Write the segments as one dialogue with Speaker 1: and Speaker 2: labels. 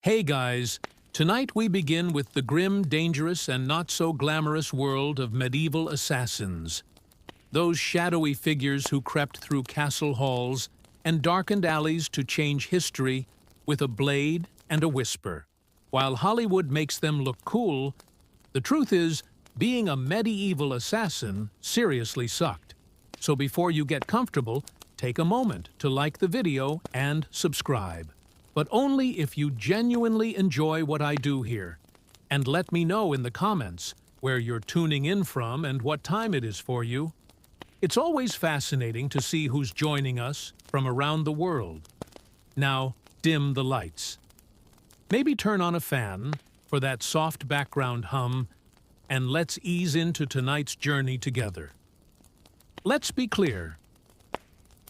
Speaker 1: Hey guys, tonight we begin with the grim, dangerous, and not-so-glamorous world of medieval assassins. Those shadowy figures who crept through castle halls and darkened alleys to change history with a blade and a whisper. While Hollywood makes them look cool, the truth is, being a medieval assassin seriously sucked. So before you get comfortable, take a moment to like the video and subscribe. But only if you genuinely enjoy what I do here. And let me know in the comments where you're tuning in from and what time it is for you. It's always fascinating to see who's joining us from around the world. Now, dim the lights. Maybe turn on a fan for that soft background hum, and let's ease into tonight's journey together. Let's be clear.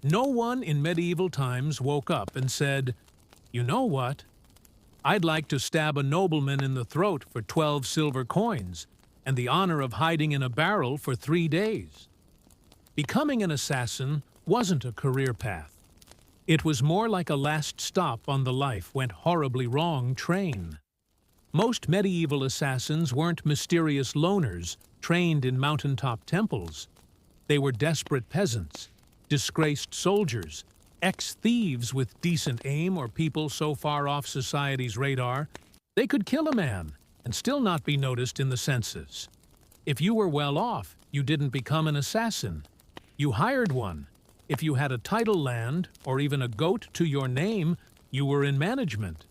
Speaker 1: No one in medieval times woke up and said, "You know what? I'd like to stab a nobleman in the throat for 12 silver coins and the honor of hiding in a barrel for 3 days." Becoming an assassin wasn't a career path. It was more like a last stop on the life went horribly wrong train. Most medieval assassins weren't mysterious loners trained in mountaintop temples. They were desperate peasants, disgraced soldiers, ex-thieves with decent aim, or people so far off society's radar they could kill a man and still not be noticed in the census. If you were well off, you didn't become an assassin. You hired one. If you had a title land or even a goat to your name, you were in management.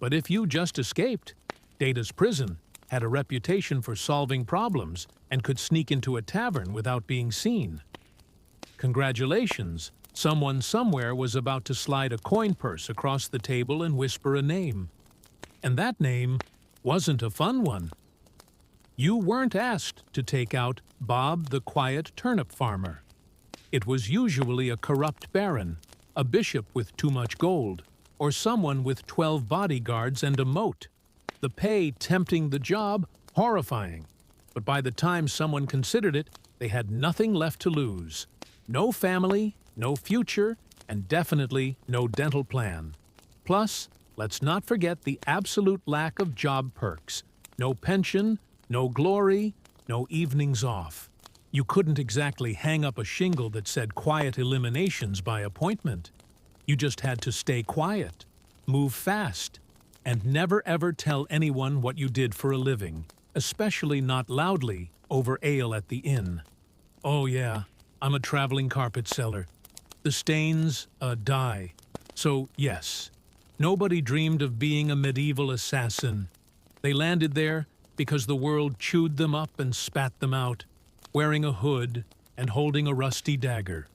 Speaker 1: But if you just escaped, Data's prison, had a reputation for solving problems and could sneak into a tavern without being seen. Congratulations, someone somewhere was about to slide a coin purse across the table and whisper a name. And that name wasn't a fun one. You weren't asked to take out Bob the quiet turnip farmer. It was usually a corrupt baron, a bishop with too much gold, or someone with 12 bodyguards and a moat. The pay tempting, the job horrifying. But by the time someone considered it, they had nothing left to lose. No family, no future, and definitely no dental plan. Plus, let's not forget the absolute lack of job perks. No pension, no glory, no evenings off. You couldn't exactly hang up a shingle that said quiet eliminations by appointment. You just had to stay quiet, move fast, and never ever tell anyone what you did for a living, especially not loudly over ale at the inn. Oh yeah, I'm a traveling carpet seller. The stains, dye. So yes, nobody dreamed of being a medieval assassin. They landed there because the world chewed them up and spat them out, wearing a hood and holding a rusty dagger.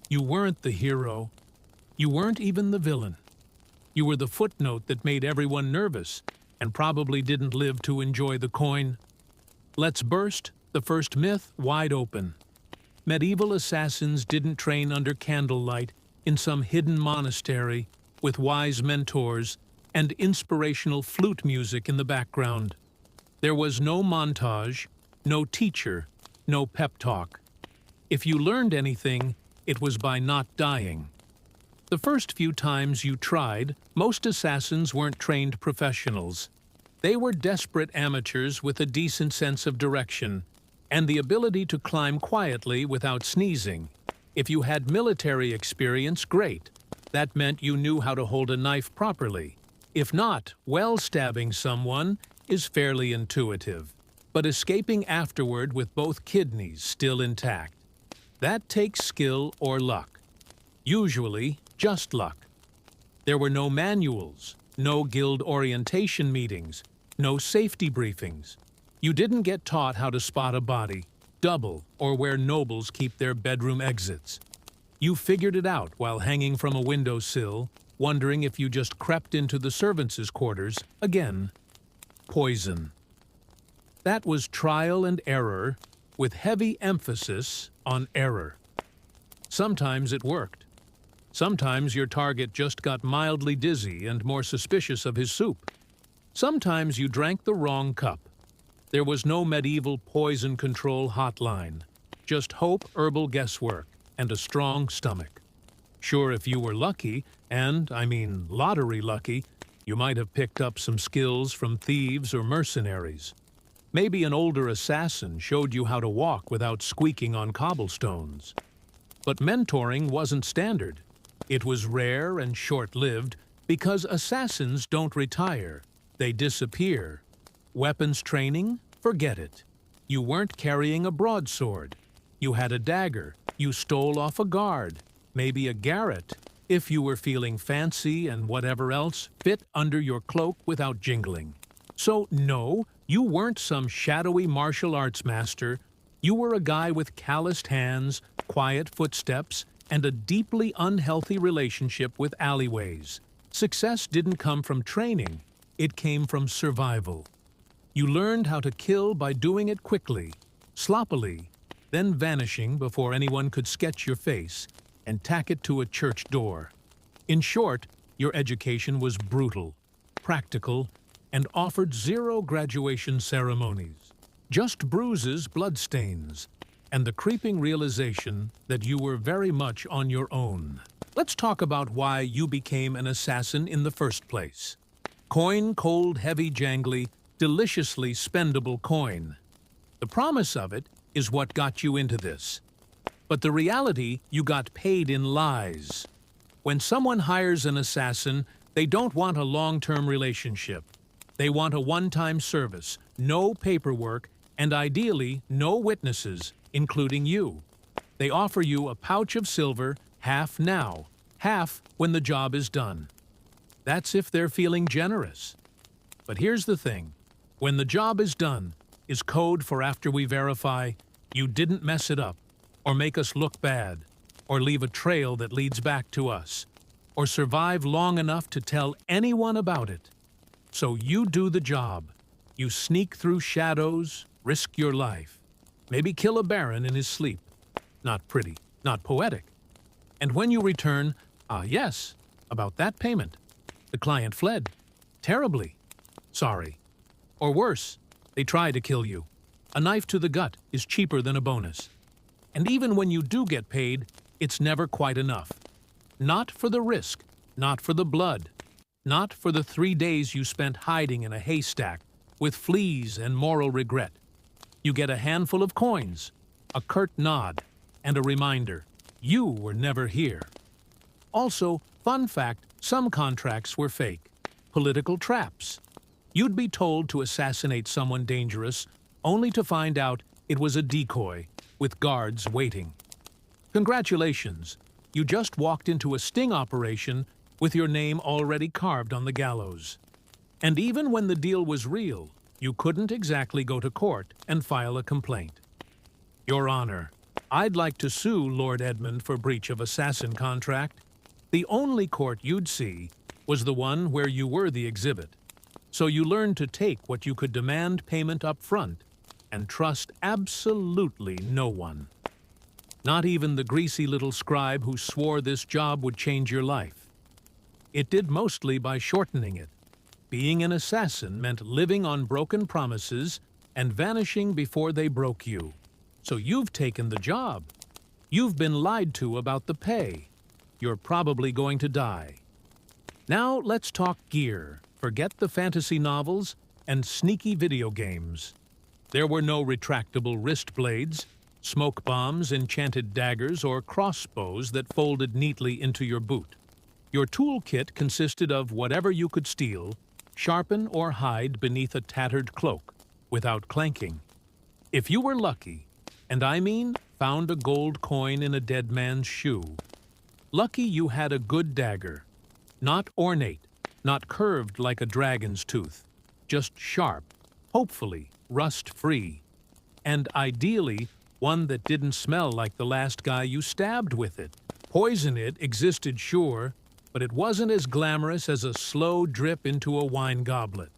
Speaker 1: You weren't the hero. You weren't even the villain. You were the footnote that made everyone nervous and probably didn't live to enjoy the coin. Let's burst the first myth wide open. Medieval assassins didn't train under candlelight in some hidden monastery with wise mentors and inspirational flute music in the background. There was no montage, no teacher, no pep talk. If you learned anything, it was by not dying. The first few times you tried, most assassins weren't trained professionals. They were desperate amateurs with a decent sense of direction and the ability to climb quietly without sneezing. If you had military experience, great. That meant you knew how to hold a knife properly. If not, well, stabbing someone is fairly intuitive. But escaping afterward with both kidneys still intact, that takes skill or luck. Usually, just luck. There were no manuals, no guild orientation meetings, no safety briefings. You didn't get taught how to spot a body, double, or where nobles keep their bedroom exits. You figured it out while hanging from a windowsill, wondering if you just crept into the servants' quarters again. Poison. That was trial and error, with heavy emphasis on error. Sometimes it worked. Sometimes your target just got mildly dizzy and more suspicious of his soup. Sometimes you drank the wrong cup. There was no medieval poison control hotline, just hope, herbal guesswork, and a strong stomach. Sure, if you were lucky, and I mean lottery lucky, You might have picked up some skills from thieves or mercenaries. Maybe an older assassin showed you how to walk without squeaking on cobblestones. But mentoring wasn't standard. It was rare and short-lived because assassins don't retire. They disappear. Weapons training? Forget it. You weren't carrying a broadsword. You had a dagger. You stole off a guard. Maybe a garrote, if you were feeling fancy and whatever else fit under your cloak without jingling. So no, you weren't some shadowy martial arts master. You were a guy with calloused hands, quiet footsteps, and a deeply unhealthy relationship with alleyways. Success didn't come from training. It came from survival. You learned how to kill by doing it quickly, sloppily, then vanishing before anyone could sketch your face and tack it to a church door. In short, your education was brutal, practical, and offered zero graduation ceremonies. Just bruises, bloodstains, and the creeping realization that you were very much on your own. Let's talk about why you became an assassin in the first place. Coin, cold, heavy, jangly, deliciously spendable coin. The promise of it is what got you into this. But the reality, you got paid in lies. When someone hires an assassin, they don't want a long-term relationship. They want a one-time service, no paperwork, and ideally, no witnesses, including you. They offer you a pouch of silver, half now, half when the job is done. That's if they're feeling generous. But here's the thing. When the job is done, is code for after we verify you didn't mess it up, or make us look bad, or leave a trail that leads back to us, or survive long enough to tell anyone about it. So you do the job. You sneak through shadows, risk your life, maybe kill a baron in his sleep. Not pretty, not poetic. And when you return, yes, about that payment. The client fled. Terribly. Sorry. Or worse, they try to kill you. A knife to the gut is cheaper than a bonus. And even when you do get paid, it's never quite enough. Not for the risk, not for the blood, not for the 3 days you spent hiding in a haystack with fleas and moral regret. You get a handful of coins, a curt nod, and a reminder, you were never here. Also, fun fact, some contracts were fake. Political traps. You'd be told to assassinate someone dangerous, only to find out it was a decoy, with guards waiting. Congratulations, you just walked into a sting operation with your name already carved on the gallows. And even when the deal was real, you couldn't exactly go to court and file a complaint. Your Honor, I'd like to sue Lord Edmund for breach of assassin contract. The only court you'd see was the one where you were the exhibit. So you learned to take what you could demand payment up front and trust absolutely no one. Not even the greasy little scribe who swore this job would change your life. It did mostly by shortening it. Being an assassin meant living on broken promises and vanishing before they broke you. So you've taken the job. You've been lied to about the pay. You're probably going to die. Now let's talk gear. Forget the fantasy novels and sneaky video games. There were no retractable wrist blades, smoke bombs, enchanted daggers, or crossbows that folded neatly into your boot. Your toolkit consisted of whatever you could steal, sharpen or hide beneath a tattered cloak, without clanking. If you were lucky, and I mean found a gold coin in a dead man's shoe, lucky you had a good dagger, not ornate, not curved like a dragon's tooth, just sharp, hopefully rust-free, and ideally one that didn't smell like the last guy you stabbed with it. Poison it existed, sure, but it wasn't as glamorous as a slow drip into a wine goblet.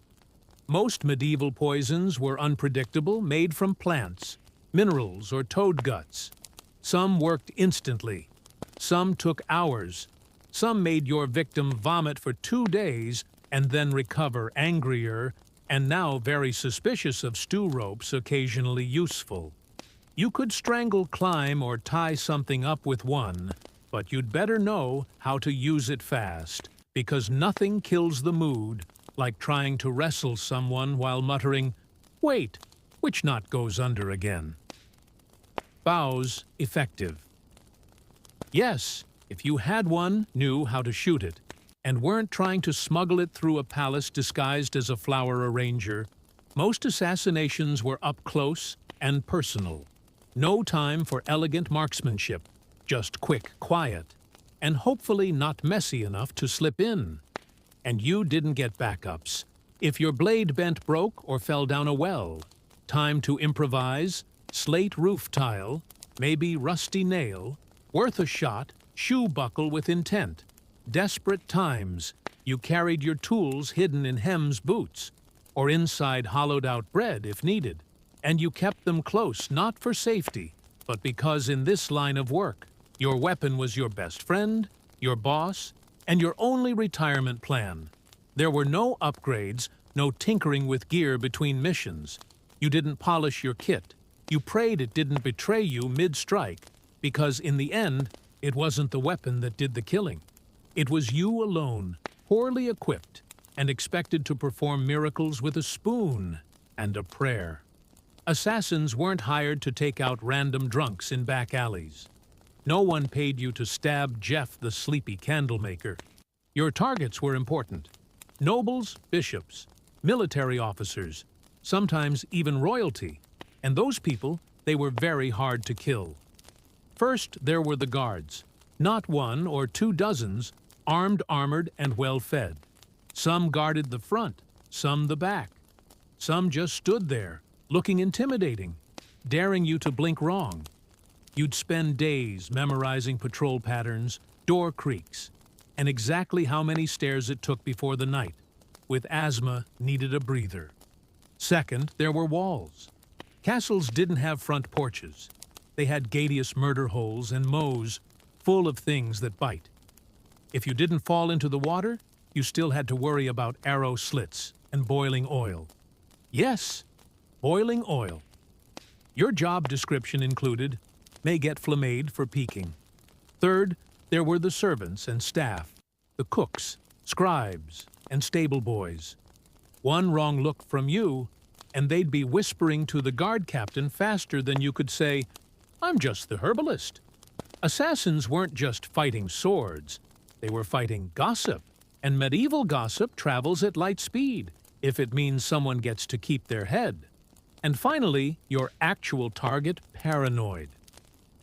Speaker 1: Most medieval poisons were unpredictable, made from plants, minerals, or toad guts. Some worked instantly. Some took hours. Some made your victim vomit for 2 days and then recover angrier and now very suspicious of stew ropes occasionally useful. You could strangle, climb, or tie something up with one, but you'd better know how to use it fast, because nothing kills the mood like trying to wrestle someone while muttering, "Wait, which knot goes under again?" Bows effective. Yes, if you had one, knew how to shoot it, and weren't trying to smuggle it through a palace disguised as a flower arranger, most assassinations were up close and personal. No time for elegant marksmanship, just quick, quiet, and hopefully not messy enough to slip in. And you didn't get backups. If your blade bent, broke, or fell down a well, time to improvise, slate roof tile, maybe rusty nail, worth a shot, shoe buckle with intent. Desperate times, you carried your tools hidden in Hem's boots, or inside hollowed-out bread if needed, and you kept them close not for safety, but because in this line of work, your weapon was your best friend, your boss, and your only retirement plan. There were no upgrades, no tinkering with gear between missions. You didn't polish your kit. You prayed it didn't betray you mid-strike, because in the end, it wasn't the weapon that did the killing. It was you alone, poorly equipped, and expected to perform miracles with a spoon and a prayer. Assassins weren't hired to take out random drunks in back alleys. No one paid you to stab Jeff the sleepy candlemaker. Your targets were important. Nobles, bishops, military officers, sometimes even royalty. And those people, they were very hard to kill. First, there were the guards. Not one or 2 dozens, armed, armored, and well-fed. Some guarded the front, some the back. Some just stood there, looking intimidating, daring you to blink wrong. You'd spend days memorizing patrol patterns, door creaks, and exactly how many stairs it took before the night, with asthma, needed a breather. Second, there were walls. Castles didn't have front porches. They had gateous murder holes and mows full of things that bite. If you didn't fall into the water, you still had to worry about arrow slits and boiling oil. Yes, boiling oil. Your job description included, may get flamed for peeking. Third, there were the servants and staff, the cooks, scribes, and stable boys. One wrong look from you, and they'd be whispering to the guard captain faster than you could say, "I'm just the herbalist." Assassins weren't just fighting swords. They were fighting gossip, and medieval gossip travels at light speed, if it means someone gets to keep their head. And finally, your actual target, paranoid.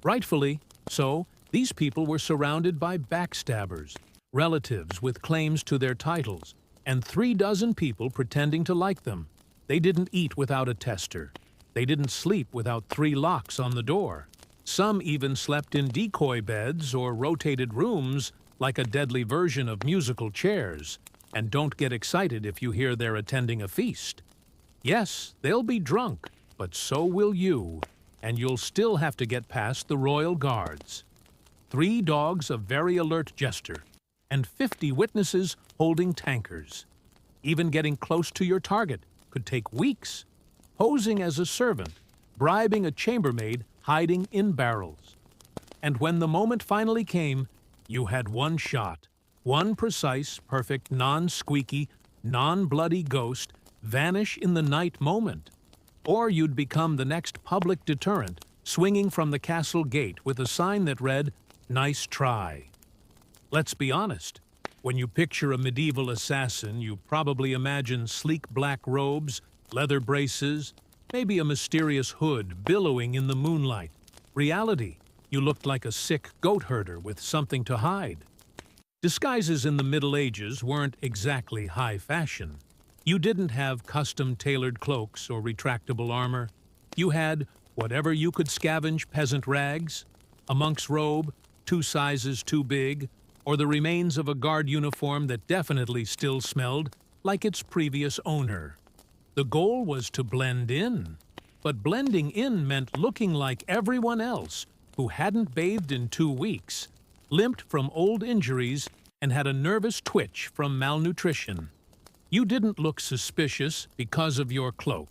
Speaker 1: Rightfully so, these people were surrounded by backstabbers, relatives with claims to their titles, and 3 dozen people pretending to like them. They didn't eat without a tester. They didn't sleep without 3 locks on the door. Some even slept in decoy beds or rotated rooms like a deadly version of musical chairs. And don't get excited if you hear they're attending a feast. Yes, they'll be drunk, but so will you, and you'll still have to get past the royal guards. 3 dogs of very alert jester, and 50 witnesses holding tankers. Even getting close to your target could take weeks. Posing as a servant, bribing a chambermaid, hiding in barrels. And when the moment finally came, you had one shot, one precise, perfect, non-squeaky, non-bloody ghost vanish in the night moment. Or you'd become the next public deterrent, swinging from the castle gate with a sign that read, "Nice try." Let's be honest. When you picture a medieval assassin, you probably imagine sleek black robes, leather braces, maybe a mysterious hood billowing in the moonlight. Reality, you looked like a sick goat herder with something to hide. Disguises in the Middle Ages weren't exactly high fashion. You didn't have custom-tailored cloaks or retractable armor. You had whatever you could scavenge peasant rags, a monk's robe, 2 sizes too big, or the remains of a guard uniform that definitely still smelled like its previous owner. The goal was to blend in, but blending in meant looking like everyone else who hadn't bathed in 2 weeks, limped from old injuries, and had a nervous twitch from malnutrition. You didn't look suspicious because of your cloak.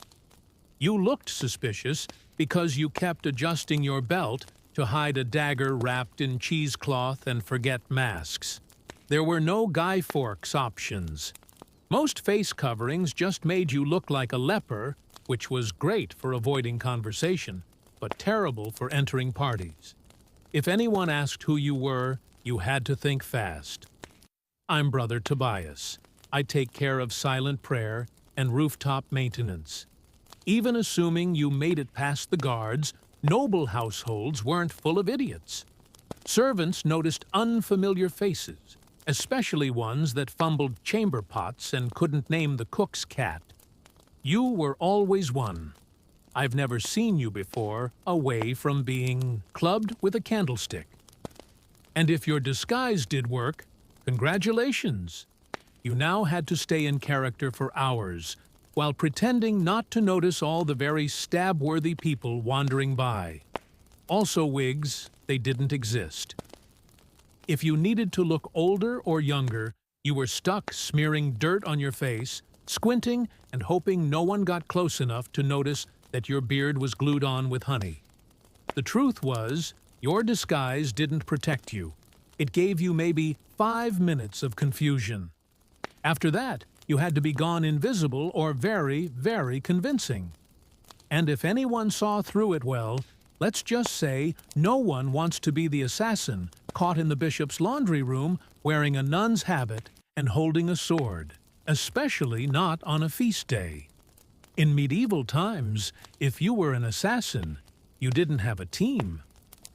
Speaker 1: You looked suspicious because you kept adjusting your belt to hide a dagger wrapped in cheesecloth and forget masks. There were no Guy Fawkes options. Most face coverings just made you look like a leper, which was great for avoiding conversation, but terrible for entering parties. If anyone asked who you were, you had to think fast. I'm Brother Tobias. I take care of silent prayer and rooftop maintenance. Even assuming you made it past the guards, noble households weren't full of idiots. Servants noticed unfamiliar faces, especially ones that fumbled chamber pots and couldn't name the cook's cat. You were always one. I've never seen you before away from being clubbed with a candlestick. And if your disguise did work, congratulations! You now had to stay in character for hours, while pretending not to notice all the very stab-worthy people wandering by. Also wigs, they didn't exist. If you needed to look older or younger, you were stuck smearing dirt on your face, squinting and hoping no one got close enough to notice that your beard was glued on with honey. The truth was, your disguise didn't protect you. It gave you maybe 5 minutes of confusion. After that, you had to be gone invisible or very, very convincing. And if anyone saw through it well, let's just say no one wants to be the assassin caught in the bishop's laundry room wearing a nun's habit and holding a sword, especially not on a feast day. In medieval times, if you were an assassin, you didn't have a team.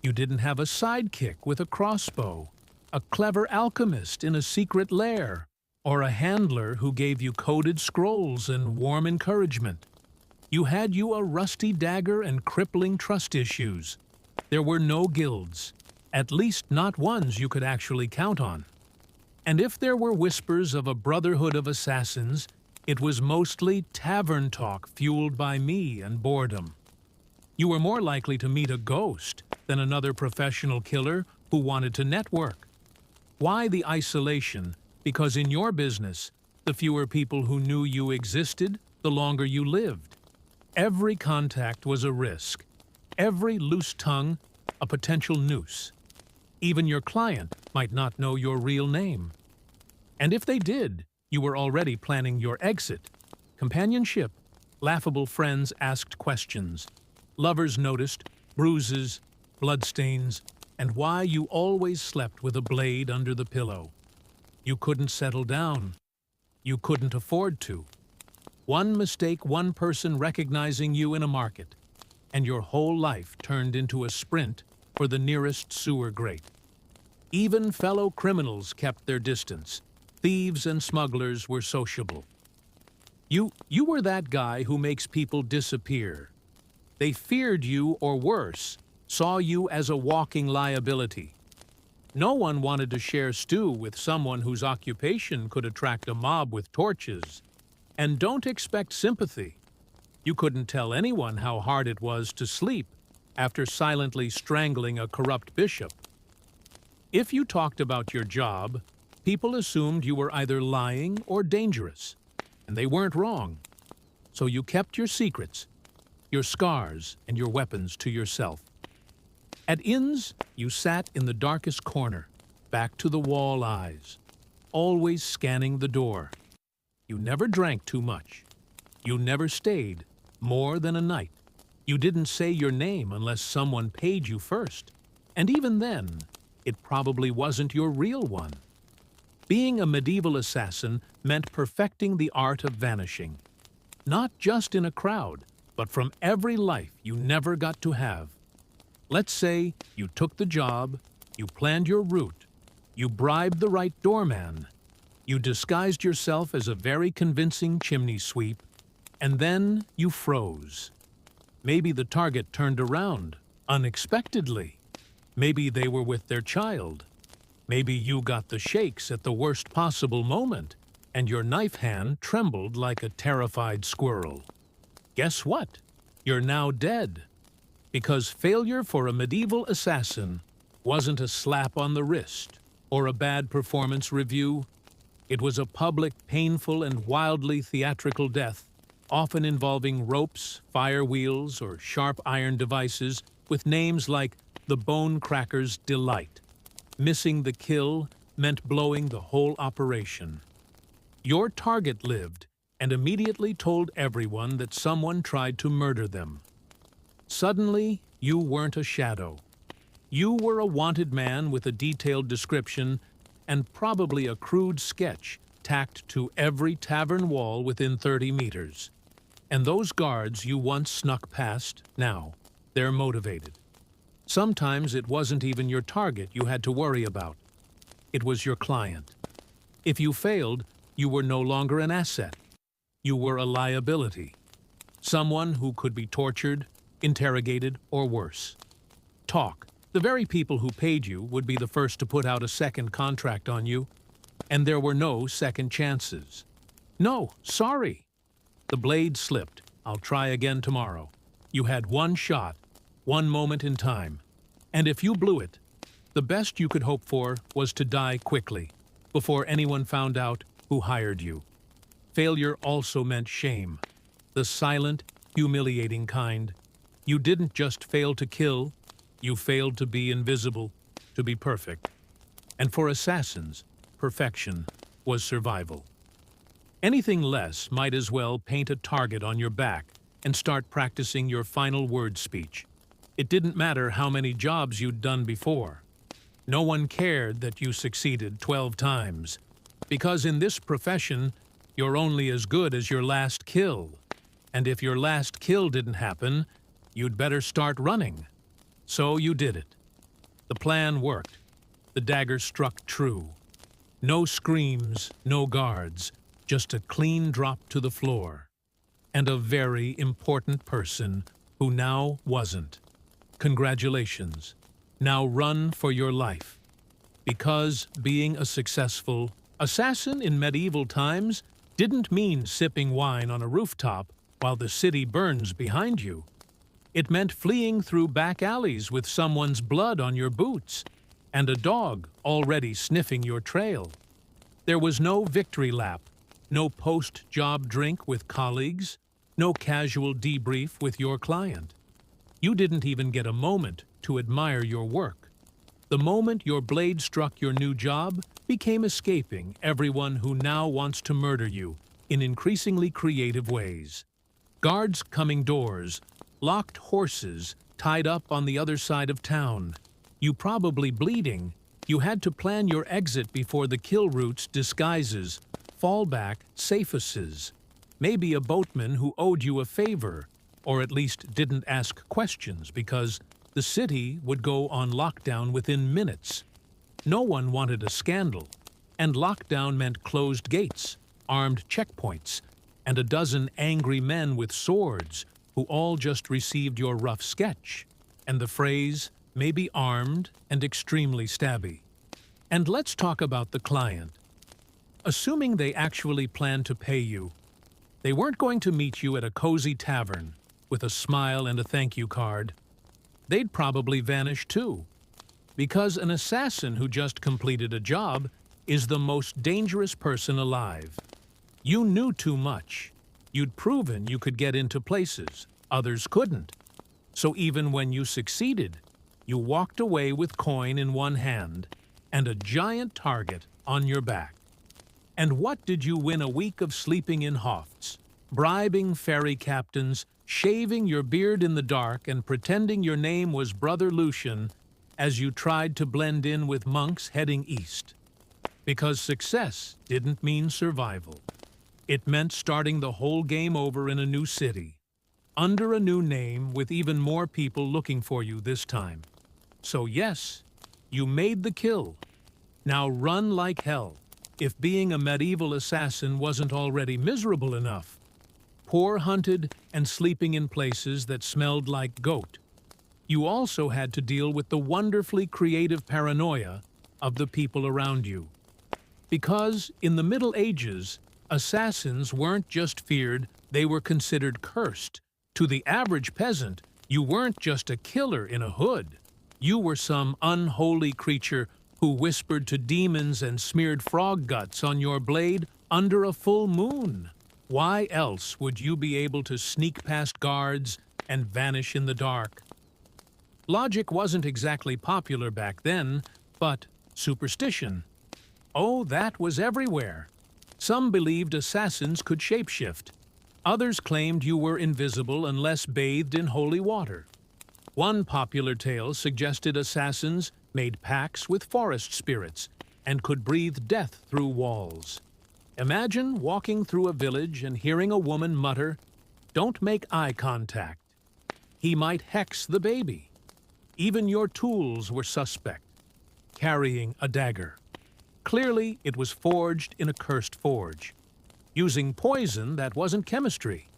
Speaker 1: You didn't have a sidekick with a crossbow, a clever alchemist in a secret lair, or a handler who gave you coded scrolls and warm encouragement. You had a rusty dagger and crippling trust issues. There were no guilds, at least not ones you could actually count on. And if there were whispers of a brotherhood of assassins, it was mostly tavern talk fueled by me and boredom. You were more likely to meet a ghost than another professional killer who wanted to network. Why the isolation? Because in your business, the fewer people who knew you existed, the longer you lived. Every contact was a risk. Every loose tongue, a potential noose. Even your client might not know your real name. And if they did, you were already planning your exit. Companionship, laughable friends asked questions. Lovers noticed bruises, bloodstains, and why you always slept with a blade under the pillow. You couldn't settle down. You couldn't afford to. One mistake, one person recognizing you in a market, and your whole life turned into a sprint for the nearest sewer grate. Even fellow criminals kept their distance. Thieves and smugglers were sociable. You were that guy who makes people disappear. They feared you, or worse, saw you as a walking liability. No one wanted to share stew with someone whose occupation could attract a mob with torches. And don't expect sympathy. You couldn't tell anyone how hard it was to sleep after silently strangling a corrupt bishop. If you talked about your job, people assumed you were either lying or dangerous, and they weren't wrong. So you kept your secrets, your scars, and your weapons to yourself. At inns, you sat in the darkest corner, back to the wall eyes, always scanning the door. You never drank too much. You never stayed more than a night. You didn't say your name unless someone paid you first. And even then, it probably wasn't your real one. Being a medieval assassin meant perfecting the art of vanishing. Not just in a crowd, but from every life you never got to have. Let's say you took the job, you planned your route, you bribed the right doorman, you disguised yourself as a very convincing chimney sweep, and then you froze. Maybe the target turned around, unexpectedly. Maybe they were with their child. Maybe you got the shakes at the worst possible moment, and your knife hand trembled like a terrified squirrel. Guess what? You're now dead. Because failure for a medieval assassin wasn't a slap on the wrist or a bad performance review. It was a public, painful, and wildly theatrical death, often involving ropes, fire wheels, or sharp iron devices with names like the Bone Cracker's Delight, Missing the Kill, meant blowing the whole operation. Your target lived and immediately told everyone that someone tried to murder them. Suddenly, you weren't a shadow. You were a wanted man with a detailed description and probably a crude sketch tacked to every tavern wall within 30 meters. And those guards you once snuck past, now, they're motivated. Sometimes it wasn't even your target you had to worry about. It was your client. If you failed, you were no longer an asset. You were a liability. Someone who could be tortured, interrogated, or worse. Talk. The very people who paid you would be the first to put out a second contract on you, and there were no second chances. No, sorry. The blade slipped. I'll try again tomorrow. You had one shot, one moment in time. And if you blew it, the best you could hope for was to die quickly, before anyone found out who hired you. Failure also meant shame. The silent, humiliating kind. You didn't just fail to kill, you failed to be invisible, to be perfect. And for assassins, perfection was survival. Anything less might as well paint a target on your back and start practicing your final word speech. It didn't matter how many jobs you'd done before. No one cared that you succeeded 12 times, because in this profession, you're only as good as your last kill. And if your last kill didn't happen, you'd better start running. So you did it. The plan worked. The dagger struck true. No screams, no guards, just a clean drop to the floor. And a very important person who now wasn't. Congratulations. Now run for your life. Because being a successful assassin in medieval times didn't mean sipping wine on a rooftop while the city burns behind you. It meant fleeing through back alleys with someone's blood on your boots and a dog already sniffing your trail. There was no victory lap, no post-job drink with colleagues, no casual debrief with your client. You didn't even get a moment to admire your work. The moment your blade struck your new job became escaping everyone who now wants to murder you in increasingly creative ways. Guards coming doors, locked horses tied up on the other side of town. You probably bleeding. You had to plan your exit before the kill routes, disguises, fallback, safenesses. Maybe a boatman who owed you a favor, or at least didn't ask questions because the city would go on lockdown within minutes. No one wanted a scandal, and lockdown meant closed gates, armed checkpoints, and a dozen angry men with swords who all just received your rough sketch, and the phrase, maybe armed and extremely stabby. And let's talk about the client. Assuming they actually planned to pay you, they weren't going to meet you at a cozy tavern with a smile and a thank you card. They'd probably vanish too, because an assassin who just completed a job is the most dangerous person alive. You knew too much. You'd proven you could get into places others couldn't. So even when you succeeded, you walked away with coin in one hand and a giant target on your back. And what did you win a week of sleeping in hofts, bribing ferry captains, shaving your beard in the dark and pretending your name was Brother Lucian as you tried to blend in with monks heading east? Because success didn't mean survival. It meant starting the whole game over in a new city, under a new name with even more people looking for you this time. So yes, you made the kill. Now run like hell, if being a medieval assassin wasn't already miserable enough. Poor hunted and sleeping in places that smelled like goat. You also had to deal with the wonderfully creative paranoia of the people around you. Because in the Middle Ages, assassins weren't just feared, they were considered cursed. To the average peasant, you weren't just a killer in a hood. You were some unholy creature who whispered to demons and smeared frog guts on your blade under a full moon. Why else would you be able to sneak past guards and vanish in the dark? Logic wasn't exactly popular back then, but superstition. Oh, that was everywhere. Some believed assassins could shapeshift. Others claimed you were invisible unless bathed in holy water. One popular tale suggested assassins made pacts with forest spirits and could breathe death through walls. Imagine walking through a village and hearing a woman mutter, "Don't make eye contact. He might hex the baby." Even your tools were suspect. Carrying a dagger. Clearly, it was forged in a cursed forge. Using poison that wasn't chemistry.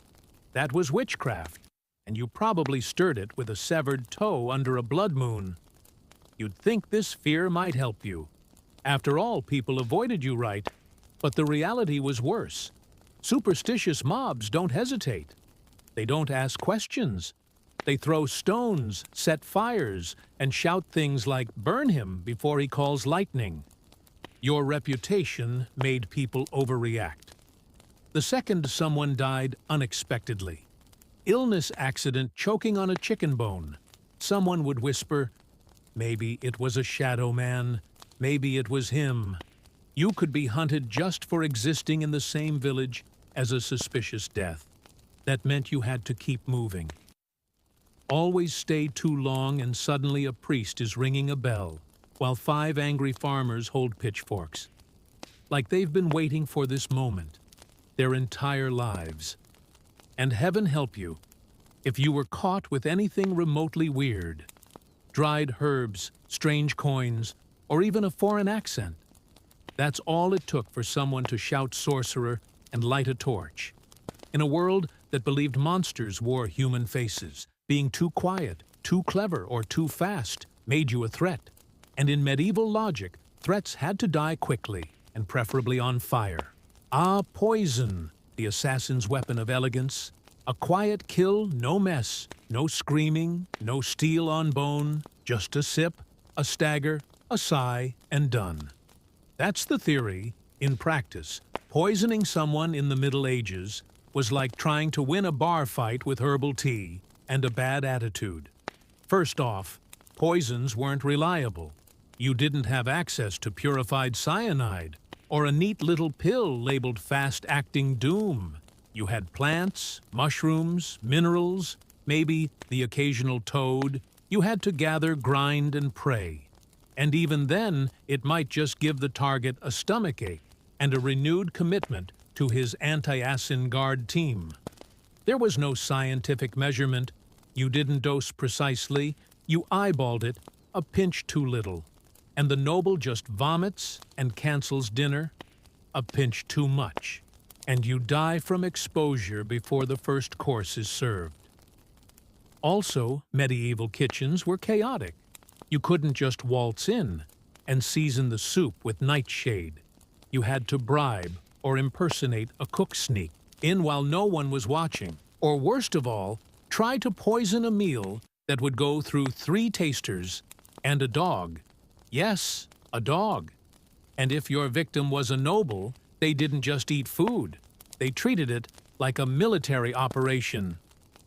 Speaker 1: That was witchcraft, and you probably stirred it with a severed toe under a blood moon. You'd think this fear might help you. After all, people avoided you, right? But the reality was worse. Superstitious mobs don't hesitate. They don't ask questions. They throw stones, set fires, and shout things like, "Burn him," before he calls lightning. Your reputation made people overreact. The second someone died unexpectedly. Illness accident choking on a chicken bone. Someone would whisper, "Maybe it was a shadow man. Maybe it was him." You could be hunted just for existing in the same village as a suspicious death. That meant you had to keep moving. Always stay too long and suddenly a priest is ringing a bell, while 5 angry farmers hold pitchforks. Like they've been waiting for this moment, their entire lives. And heaven help you, if you were caught with anything remotely weird. Dried herbs, strange coins, or even a foreign accent. That's all it took for someone to shout sorcerer and light a torch. In a world that believed monsters wore human faces, being too quiet, too clever, or too fast made you a threat. And in medieval logic, threats had to die quickly, and preferably on fire. Ah, poison, the assassin's weapon of elegance. A quiet kill, no mess, no screaming, no steel on bone, just a sip, a stagger, a sigh, and done. That's the theory. In practice, poisoning someone in the Middle Ages was like trying to win a bar fight with herbal tea and a bad attitude. First off, poisons weren't reliable. You didn't have access to purified cyanide or a neat little pill labeled fast-acting doom. You had plants, mushrooms, minerals, maybe the occasional toad. You had to gather, grind, and pray. And even then, it might just give the target a stomachache and a renewed commitment to his anti-acin guard team. There was no scientific measurement. You didn't dose precisely. You eyeballed it, a pinch too little. And the noble just vomits and cancels dinner, a pinch too much. And you die from exposure before the first course is served. Also, medieval kitchens were chaotic. You couldn't just waltz in and season the soup with nightshade. You had to bribe or impersonate a cook sneak in while no one was watching. Or worst of all, try to poison a meal that would go through 3 tasters and a dog. Yes, a dog. And if your victim was a noble, they didn't just eat food. They treated it like a military operation.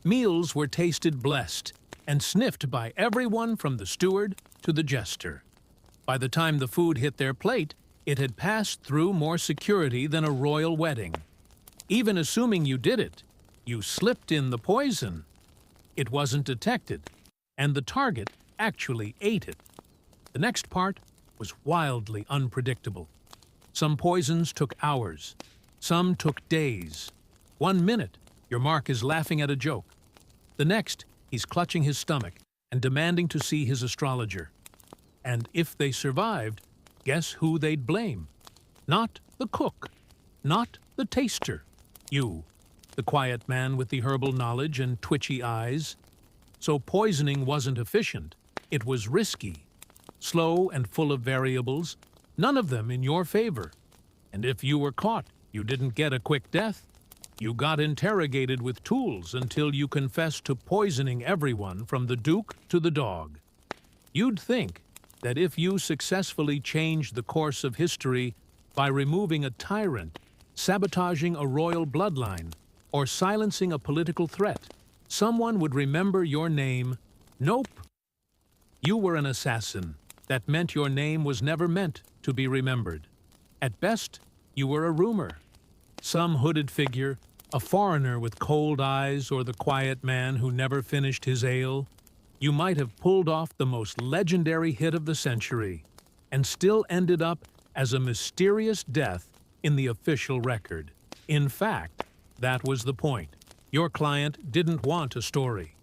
Speaker 1: Meals were tasted blessed and sniffed by everyone from the steward to the jester. By the time the food hit their plate, it had passed through more security than a royal wedding. Even assuming you did it, you slipped in the poison. It wasn't detected, and the target actually ate it. The next part was wildly unpredictable. Some poisons took hours. Some took days. 1 minute, your mark is laughing at a joke. The next, he's clutching his stomach and demanding to see his astrologer. And if they survived, guess who they'd blame? Not the cook, not the taster. You, the quiet man with the herbal knowledge and twitchy eyes. So poisoning wasn't efficient. It was risky, slow and full of variables, none of them in your favor. And if you were caught, you didn't get a quick death. You got interrogated with tools until you confessed to poisoning everyone from the duke to the dog. You'd think that if you successfully changed the course of history by removing a tyrant, sabotaging a royal bloodline, or silencing a political threat, someone would remember your name. Nope. You were an assassin. That meant your name was never meant to be remembered. At best, you were a rumor. Some hooded figure, a foreigner with cold eyes, or the quiet man who never finished his ale. You might have pulled off the most legendary hit of the century, and still ended up as a mysterious death in the official record. In fact, that was the point. Your client didn't want a story.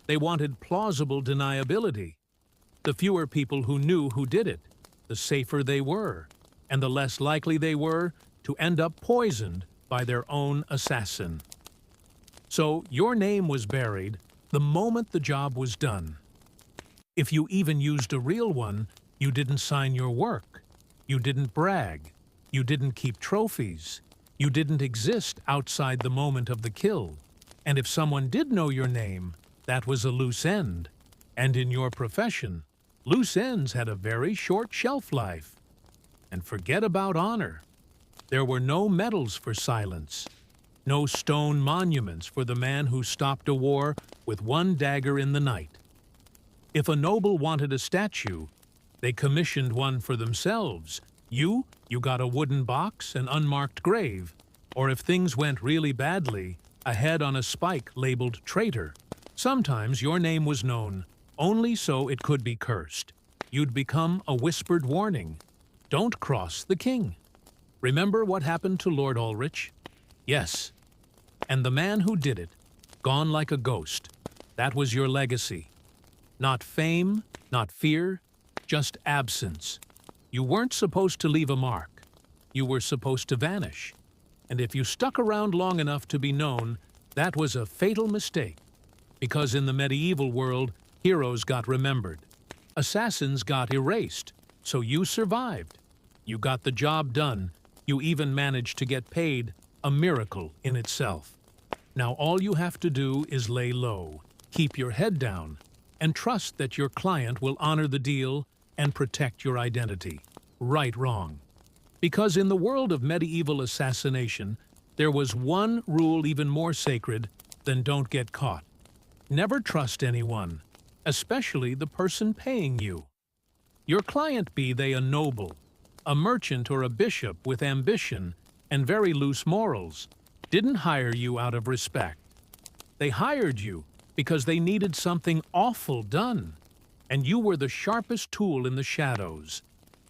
Speaker 1: They wanted plausible deniability. The fewer people who knew who did it, the safer they were, and the less likely they were to end up poisoned by their own assassin. So your name was buried the moment the job was done. If you even used a real one, you didn't sign your work. You didn't brag. You didn't keep trophies. You didn't exist outside the moment of the kill. And if someone did know your name, that was a loose end. And in your profession, loose ends had a very short shelf life. And forget about honor. There were no medals for silence, no stone monuments for the man who stopped a war with one dagger in the night. If a noble wanted a statue, they commissioned one for themselves. You got a wooden box, an unmarked grave, or if things went really badly, a head on a spike labeled traitor. Sometimes your name was known, only so it could be cursed. You'd become a whispered warning. Don't cross the king. Remember what happened to Lord Ulrich? Yes. And the man who did it, gone like a ghost. That was your legacy. Not fame, not fear, just absence. You weren't supposed to leave a mark. You were supposed to vanish. And if you stuck around long enough to be known, that was a fatal mistake. Because in the medieval world, heroes got remembered. Assassins got erased. So you survived. You got the job done. You even managed to get paid, a miracle in itself. Now all you have to do is lay low, keep your head down, and trust that your client will honor the deal and protect your identity. Right, wrong. Because in the world of medieval assassination, there was one rule even more sacred than don't get caught. Never trust anyone, especially the person paying you. Your client, be they a noble, a merchant, or a bishop with ambition and very loose morals, didn't hire you out of respect. They hired you because they needed something awful done, and you were the sharpest tool in the shadows.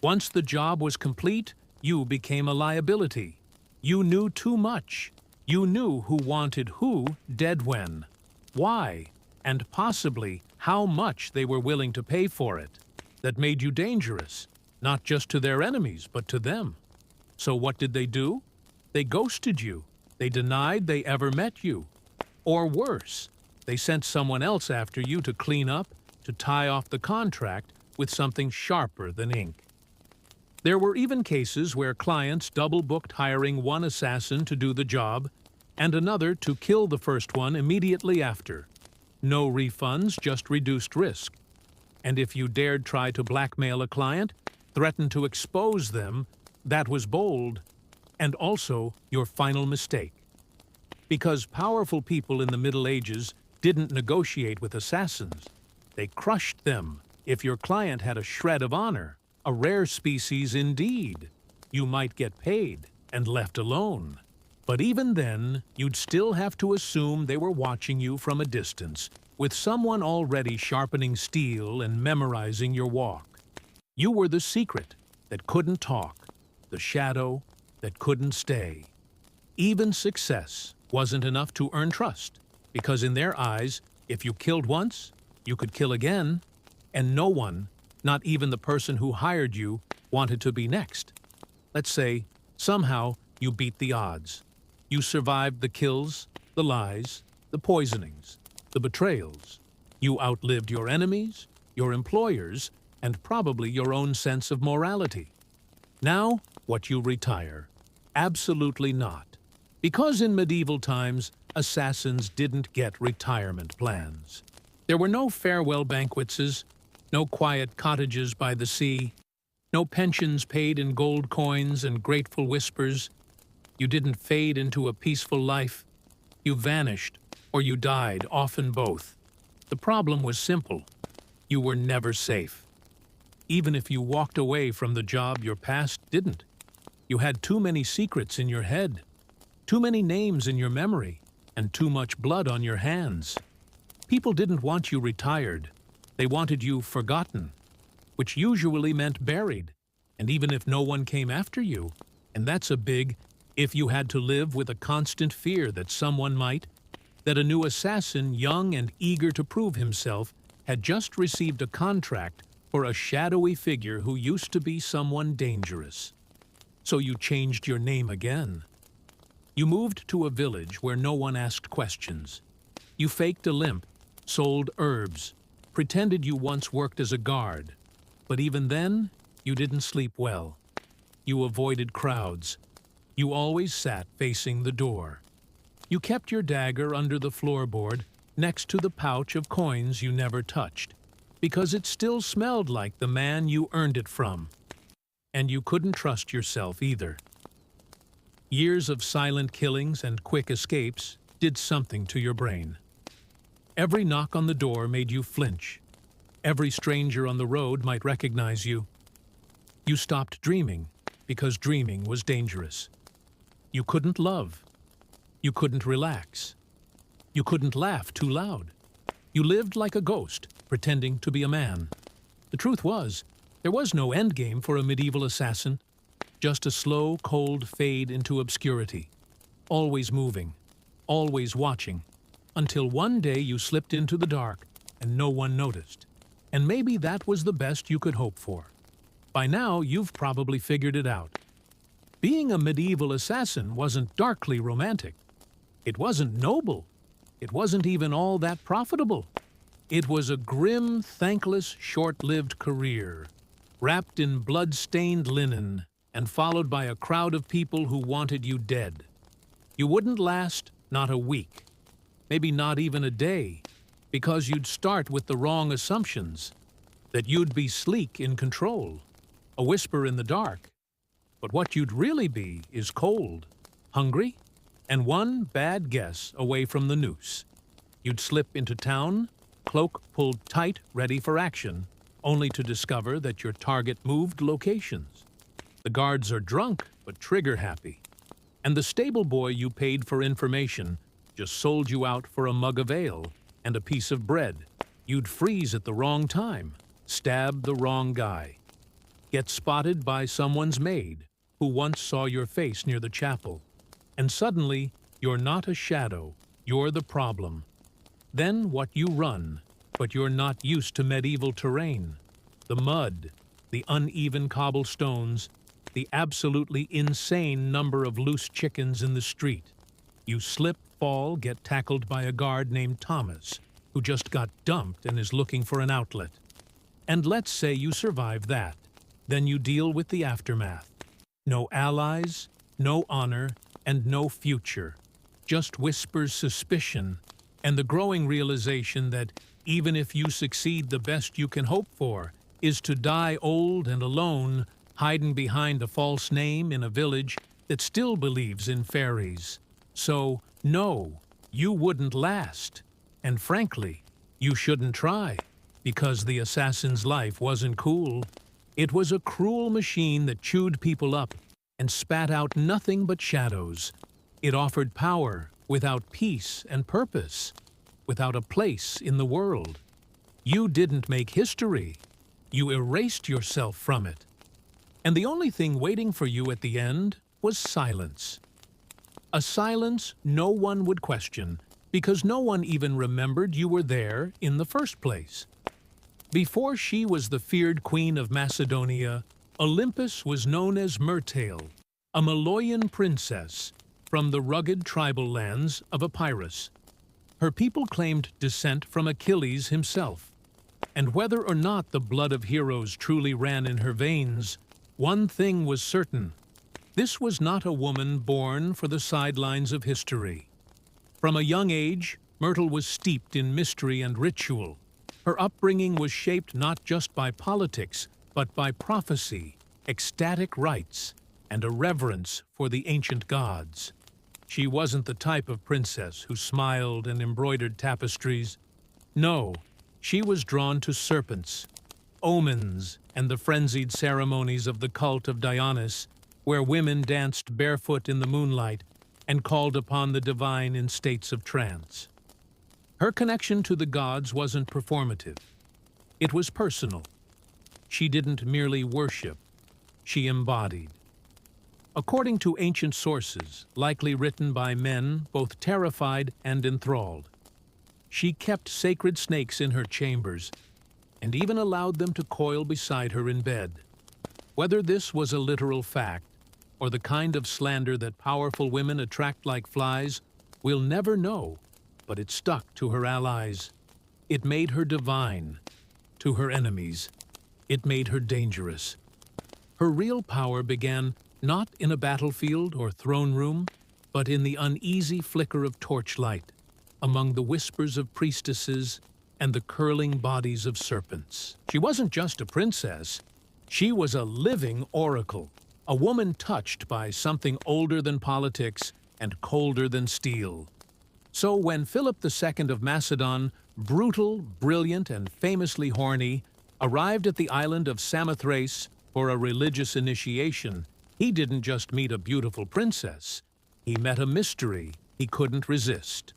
Speaker 1: Once the job was complete, you became a liability. You knew too much. You knew who wanted who dead when, why, and possibly how much they were willing to pay for it. That made you dangerous, not just to their enemies, but to them. So what did they do? They ghosted you. They denied they ever met you. Or worse, they sent someone else after you to clean up, to tie off the contract with something sharper than ink. There were even cases where clients double-booked hiring one assassin to do the job and another to kill the first one immediately after. No refunds, just reduced risk. And if you dared try to blackmail a client, threaten to expose them, that was bold, and also your final mistake. Because powerful people in the Middle Ages didn't negotiate with assassins. They crushed them. If your client had a shred of honor, a rare species indeed, you might get paid and left alone. But even then, you'd still have to assume they were watching you from a distance, with someone already sharpening steel and memorizing your walk. You were the secret that couldn't talk, the shadow that couldn't stay. Even success wasn't enough to earn trust, because in their eyes, if you killed once, you could kill again, and no one, not even the person who hired you, wanted to be next. Let's say, somehow, you beat the odds. You survived the kills, the lies, the poisonings, the betrayals. You outlived your enemies, your employers, and probably your own sense of morality. Now, what you retire? Absolutely not. Because in medieval times, assassins didn't get retirement plans. There were no farewell banquets, no quiet cottages by the sea, no pensions paid in gold coins and grateful whispers. You didn't fade into a peaceful life. You vanished, or you died, often both. The problem was simple. You were never safe. Even if you walked away from the job your past didn't. You had too many secrets in your head, too many names in your memory, and too much blood on your hands. People didn't want you retired. They wanted you forgotten, which usually meant buried, and even if no one came after you, and that's a big if you had to live with a constant fear that someone might, that a new assassin, young and eager to prove himself, had just received a contract for a shadowy figure who used to be someone dangerous. So you changed your name again. You moved to a village where no one asked questions. You faked a limp, sold herbs, pretended you once worked as a guard. But even then, you didn't sleep well. You avoided crowds. You always sat facing the door. You kept your dagger under the floorboard next to the pouch of coins you never touched, because it still smelled like the man you earned it from. And you couldn't trust yourself either. Years of silent killings and quick escapes did something to your brain. Every knock on the door made you flinch. Every stranger on the road might recognize you. You stopped dreaming because dreaming was dangerous. You couldn't love. You couldn't relax. You couldn't laugh too loud. You lived like a ghost, pretending to be a man. The truth was, there was no endgame for a medieval assassin, just a slow, cold fade into obscurity, always moving, always watching, until one day you slipped into the dark and no one noticed. And maybe that was the best you could hope for. By now, you've probably figured it out. Being a medieval assassin wasn't darkly romantic. It wasn't noble. It wasn't even all that profitable. It was a grim, thankless, short-lived career, wrapped in blood-stained linen and followed by a crowd of people who wanted you dead. You wouldn't last not a week, maybe not even a day, because you'd start with the wrong assumptions, that you'd be sleek in control, a whisper in the dark. But what you'd really be is cold, hungry, and one bad guess away from the noose. You'd slip into town, cloak pulled tight, ready for action, only to discover that your target moved locations. The guards are drunk, but trigger-happy. And the stable boy you paid for information just sold you out for a mug of ale and a piece of bread. You'd freeze at the wrong time, stab the wrong guy, get spotted by someone's maid who once saw your face near the chapel. And suddenly, you're not a shadow, you're the problem. Then what you run, but you're not used to medieval terrain. The mud, the uneven cobblestones, the absolutely insane number of loose chickens in the street. You slip, fall, get tackled by a guard named Thomas, who just got dumped and is looking for an outlet. And let's say you survive that. Then you deal with the aftermath. No allies, no honor, and no future. Just whispers suspicion, and the growing realization that even if you succeed, the best you can hope for is to die old and alone, hiding behind a false name in a village that still believes in fairies. So, no, you wouldn't last. And frankly, you shouldn't try, because the assassin's life wasn't cool. It was a cruel machine that chewed people up and spat out nothing but shadows. It offered power without peace and purpose, without a place in the world. You didn't make history. You erased yourself from it. And the only thing waiting for you at the end was silence. A silence no one would question, because no one even remembered you were there in the first place. Before she was the feared queen of Macedonia, Olympus was known as Myrtale, a Maloyan princess from the rugged tribal lands of Epirus. Her people claimed descent from Achilles himself. And whether or not the blood of heroes truly ran in her veins, one thing was certain. This was not a woman born for the sidelines of history. From a young age, Myrtle was steeped in mystery and ritual. Her upbringing was shaped not just by politics, but by prophecy, ecstatic rites, and a reverence for the ancient gods. She wasn't the type of princess who smiled and embroidered tapestries. No, she was drawn to serpents, omens, and the frenzied ceremonies of the cult of Dionysus, where women danced barefoot in the moonlight and called upon the divine in states of trance. Her connection to the gods wasn't performative. It was personal. She didn't merely worship, she embodied. According to ancient sources, likely written by men both terrified and enthralled, she kept sacred snakes in her chambers and even allowed them to coil beside her in bed. Whether this was a literal fact or the kind of slander that powerful women attract like flies, we'll never know, but it stuck to her allies. It made her divine. To her enemies, it made her dangerous. Her real power began not in a battlefield or throne room, but in the uneasy flicker of torchlight, among the whispers of priestesses and the curling bodies of serpents. She wasn't just a princess, she was a living oracle, a woman touched by something older than politics and colder than steel. So when Philip II of Macedon, brutal, brilliant, and famously horny, arrived at the island of Samothrace for a religious initiation, he didn't just meet a beautiful princess, he met a mystery he couldn't resist.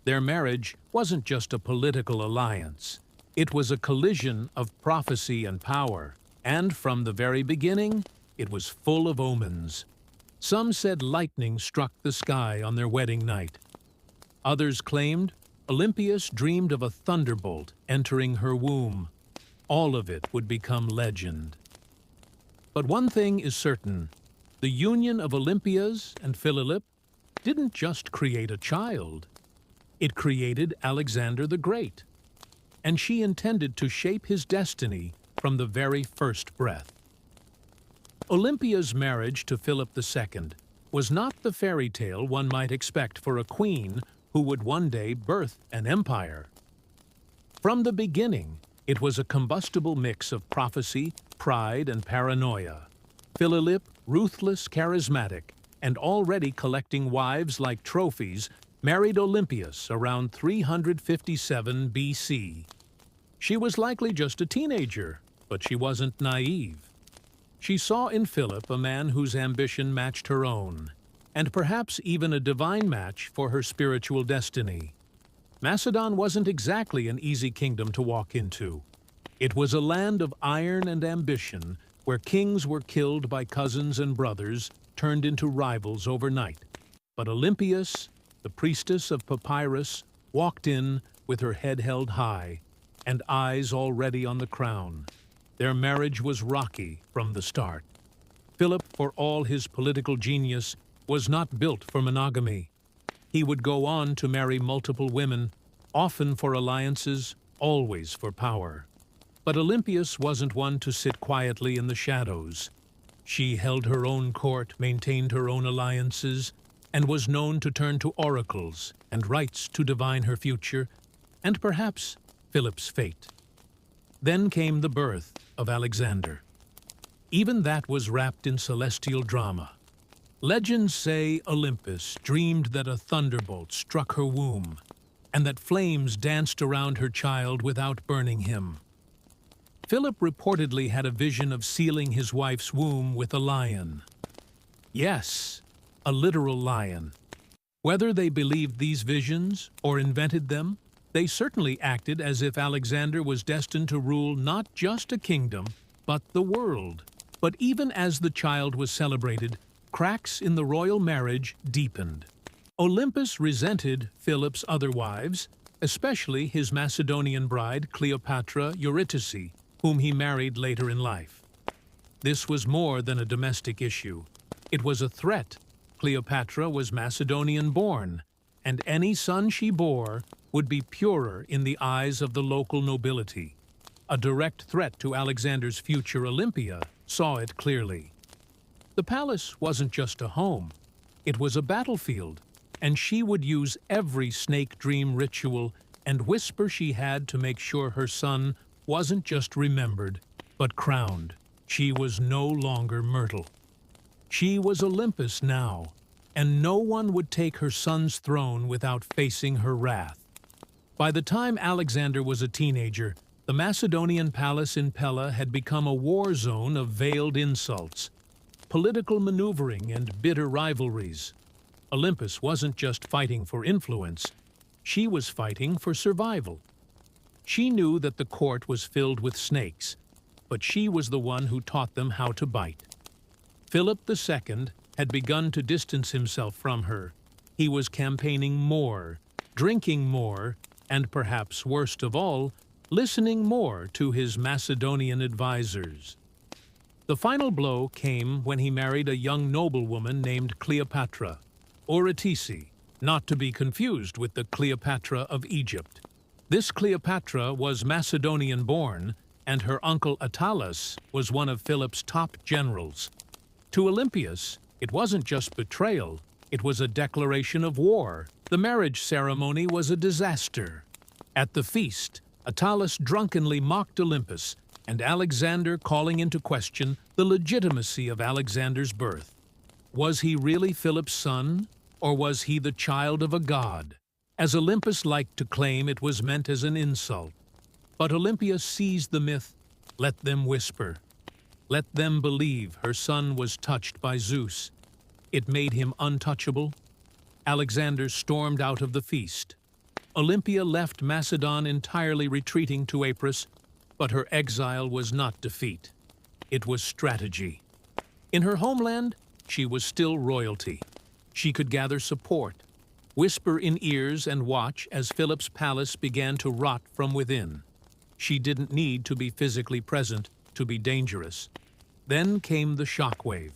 Speaker 1: Their marriage wasn't just a political alliance. It was a collision of prophecy and power, and from the very beginning, it was full of omens. Some said lightning struck the sky on their wedding night. Others claimed Olympias dreamed of a thunderbolt entering her womb. All of it would become legend. But one thing is certain, the union of Olympias and Philip didn't just create a child. It created Alexander the Great, and she intended to shape his destiny from the very first breath. Olympia's marriage to Philip II was not the fairy tale one might expect for a queen who would one day birth an empire. From the beginning, it was a combustible mix of prophecy, pride, and paranoia. Philip, ruthless, charismatic, and already collecting wives like trophies, married Olympias around 357 BC. She was likely just a teenager, but she wasn't naive. She saw in Philip a man whose ambition matched her own, and perhaps even a divine match for her spiritual destiny. Macedon wasn't exactly an easy kingdom to walk into. It was a land of iron and ambition, where kings were killed by cousins and brothers, turned into rivals overnight. But Olympias, the priestess of Papyrus, walked in with her head held high and eyes already on the crown. Their marriage was rocky from the start. Philip, for all his political genius, was not built for monogamy. He would go on to marry multiple women, often for alliances, always for power. But Olympias wasn't one to sit quietly in the shadows. She held her own court, maintained her own alliances, and was known to turn to oracles and rites to divine her future, and perhaps Philip's fate. Then came the birth of Alexander. Even that was wrapped in celestial drama. Legends say Olympus dreamed that a thunderbolt struck her womb, and that flames danced around her child without burning him. Philip reportedly had a vision of sealing his wife's womb with a lion. Yes, a literal lion. Whether they believed these visions or invented them, they certainly acted as if Alexander was destined to rule not just a kingdom, but the world. But even as the child was celebrated, cracks in the royal marriage deepened. Olympus resented Philip's other wives, especially his Macedonian bride Cleopatra Eurydice, whom he married later in life. This was more than a domestic issue. It was a threat. Cleopatra was Macedonian-born, and any son she bore would be purer in the eyes of the local nobility. A direct threat to Alexander's future. Olympia saw it clearly. The palace wasn't just a home. It was a battlefield, and she would use every snake dream ritual and whisper she had to make sure her son wasn't just remembered, but crowned. She was no longer Myrtle. She was Olympus now, and no one would take her son's throne without facing her wrath. By the time Alexander was a teenager, the Macedonian palace in Pella had become a war zone of veiled insults. political maneuvering and bitter rivalries. Olympus wasn't just fighting for influence, she was fighting for survival. She knew that the court was filled with snakes, but she was the one who taught them how to bite. Philip II had begun to distance himself from her. He was campaigning more, drinking more, and perhaps worst of all, listening more to his Macedonian advisors. The final blow came when he married a young noblewoman named Cleopatra, or Atisi, not to be confused with the Cleopatra of Egypt. This Cleopatra was Macedonian-born, and her uncle Attalus was one of Philip's top generals. To Olympias, it wasn't just betrayal, it was a declaration of war. The marriage ceremony was a disaster. At the feast, Attalus drunkenly mocked Olympus, and Alexander calling into question the legitimacy of Alexander's birth. Was he really Philip's son, or was he the child of a god? As Olympus liked to claim, it was meant as an insult. But Olympia seized the myth, let them whisper. Let them believe her son was touched by Zeus. It made him untouchable. Alexander stormed out of the feast. Olympia left Macedon entirely retreating to Apris, but her exile was not defeat. It was strategy. In her homeland, she was still royalty. She could gather support, whisper in ears and watch as Philip's palace began to rot from within. She didn't need to be physically present to be dangerous. Then came the shockwave.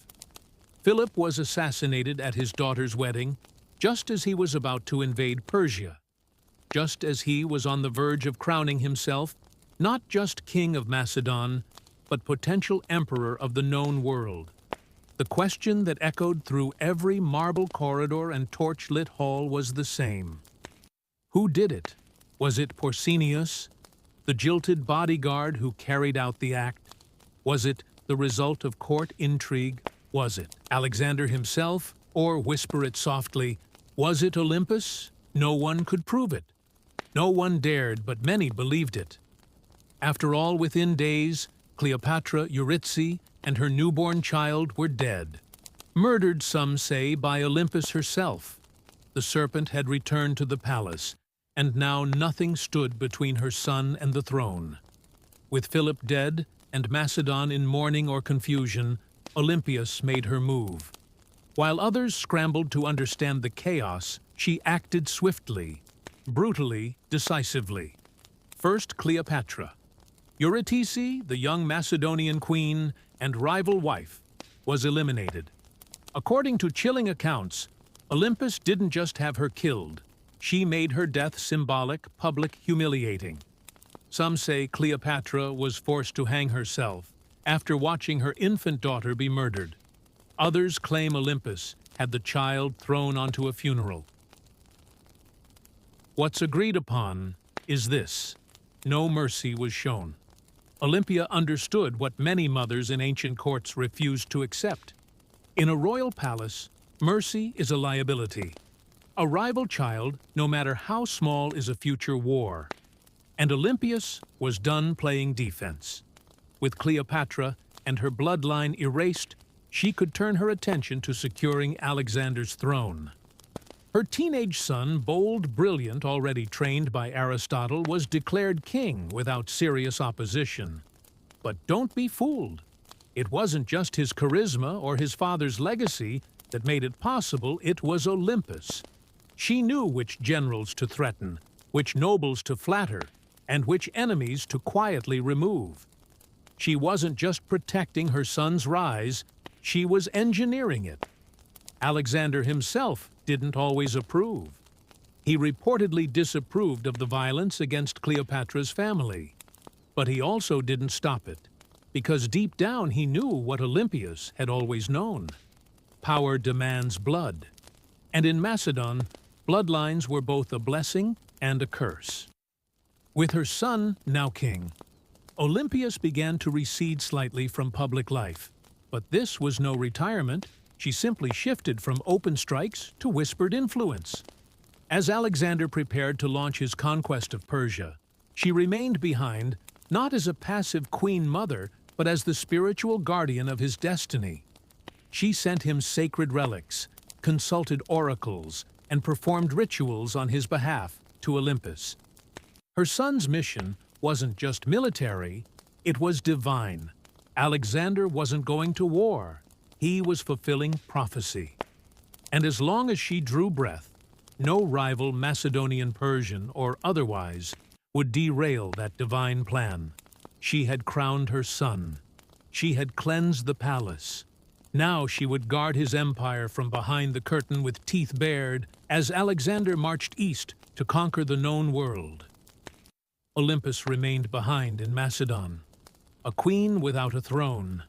Speaker 1: Philip was assassinated at his daughter's wedding, just as he was about to invade Persia. Just as he was on the verge of crowning himself, not just king of Macedon, but potential emperor of the known world. The question that echoed through every marble corridor and torch-lit hall was the same. Who did it? Was it Porsenius, the jilted bodyguard who carried out the act? Was it the result of court intrigue? Was it Alexander himself? Or, whisper it softly, was it Olympus? No one could prove it. No one dared, but many believed it. After all, within days, Cleopatra Eurydice and her newborn child were dead. Murdered, some say, by Olympus herself. The serpent had returned to the palace, and now nothing stood between her son and the throne. With Philip dead and Macedon in mourning or confusion, Olympias made her move. While others scrambled to understand the chaos, she acted swiftly, brutally, decisively. First, Cleopatra. Eurydice, the young Macedonian queen and rival wife, was eliminated. According to chilling accounts, Olympus didn't just have her killed. She made her death symbolic, public, humiliating. Some say Cleopatra was forced to hang herself after watching her infant daughter be murdered. Others claim Olympus had the child thrown onto a funeral. What's agreed upon is this: no mercy was shown. Olympia understood what many mothers in ancient courts refused to accept. In a royal palace, mercy is a liability. A rival child, no matter how small, is a future war. And Olympias was done playing defense. With Cleopatra and her bloodline erased, she could turn her attention to securing Alexander's throne. Her teenage son, bold, brilliant, already trained by Aristotle, was declared king without serious opposition. But don't be fooled. It wasn't just his charisma or his father's legacy that made it possible, it was Olympus. She knew which generals to threaten, which nobles to flatter, and which enemies to quietly remove. She wasn't just protecting her son's rise, she was engineering it. Alexander himself didn't always approve. He reportedly disapproved of the violence against Cleopatra's family. But he also didn't stop it, because deep down he knew what Olympias had always known. Power demands blood. And in Macedon, bloodlines were both a blessing and a curse. With her son now king, Olympias began to recede slightly from public life. But this was no retirement. She simply shifted from open strikes to whispered influence. As Alexander prepared to launch his conquest of Persia, she remained behind, not as a passive queen mother, but as the spiritual guardian of his destiny. She sent him sacred relics, consulted oracles, and performed rituals on his behalf to Olympus. Her son's mission wasn't just military, it was divine. Alexander wasn't going to war. He was fulfilling prophecy. And as long as she drew breath, no rival Macedonian Persian or otherwise would derail that divine plan. She had crowned her son. She had cleansed the palace. Now she would guard his empire from behind the curtain with teeth bared as Alexander marched east to conquer the known world. Olympus remained behind in Macedon, a queen without a throne,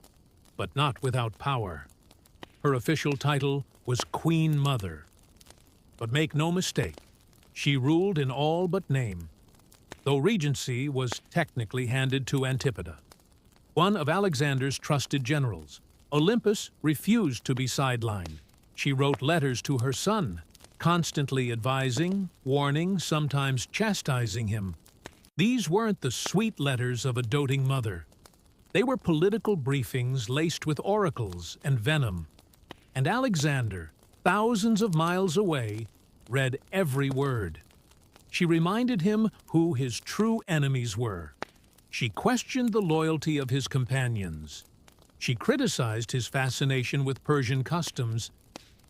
Speaker 1: but not without power. Her official title was Queen Mother. But make no mistake, she ruled in all but name, though regency was technically handed to Antipater, one of Alexander's trusted generals. Olympus refused to be sidelined. She wrote letters to her son, constantly advising, warning, sometimes chastising him. These weren't the sweet letters of a doting mother. They were political briefings laced with oracles and venom. And Alexander, thousands of miles away, read every word. She reminded him who his true enemies were. She questioned the loyalty of his companions. She criticized his fascination with Persian customs,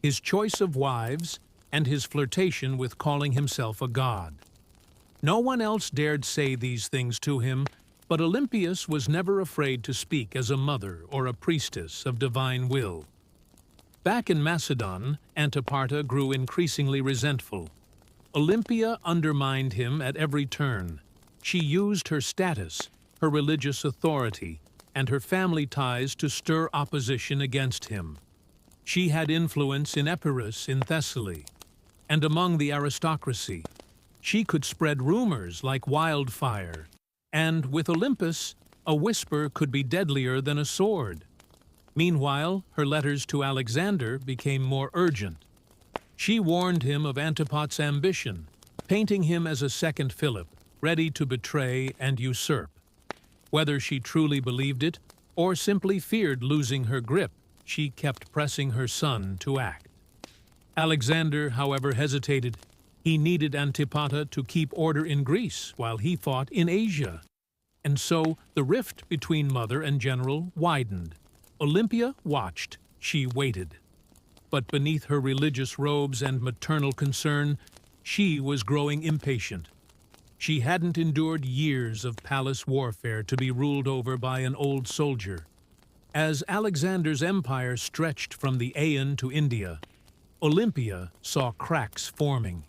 Speaker 1: his choice of wives, and his flirtation with calling himself a god. No one else dared say these things to him, but Olympias was never afraid to speak as a mother or a priestess of divine will. Back in Macedon, Antipater grew increasingly resentful. Olympia undermined him at every turn. She used her status, her religious authority, and her family ties to stir opposition against him. She had influence in Epirus in Thessaly, and among the aristocracy. She could spread rumors like wildfire, and with Olympus, a whisper could be deadlier than a sword. Meanwhile, her letters to Alexander became more urgent. She warned him of Antipater's ambition, painting him as a second Philip, ready to betray and usurp. Whether she truly believed it, or simply feared losing her grip, she kept pressing her son to act. Alexander, however, hesitated. He needed Antipater to keep order in Greece while he fought in Asia. And so the rift between mother and general widened. Olympia watched, she waited. But beneath her religious robes and maternal concern, she was growing impatient. She hadn't endured years of palace warfare to be ruled over by an old soldier. As Alexander's empire stretched from the Aegean to India, Olympia saw cracks forming.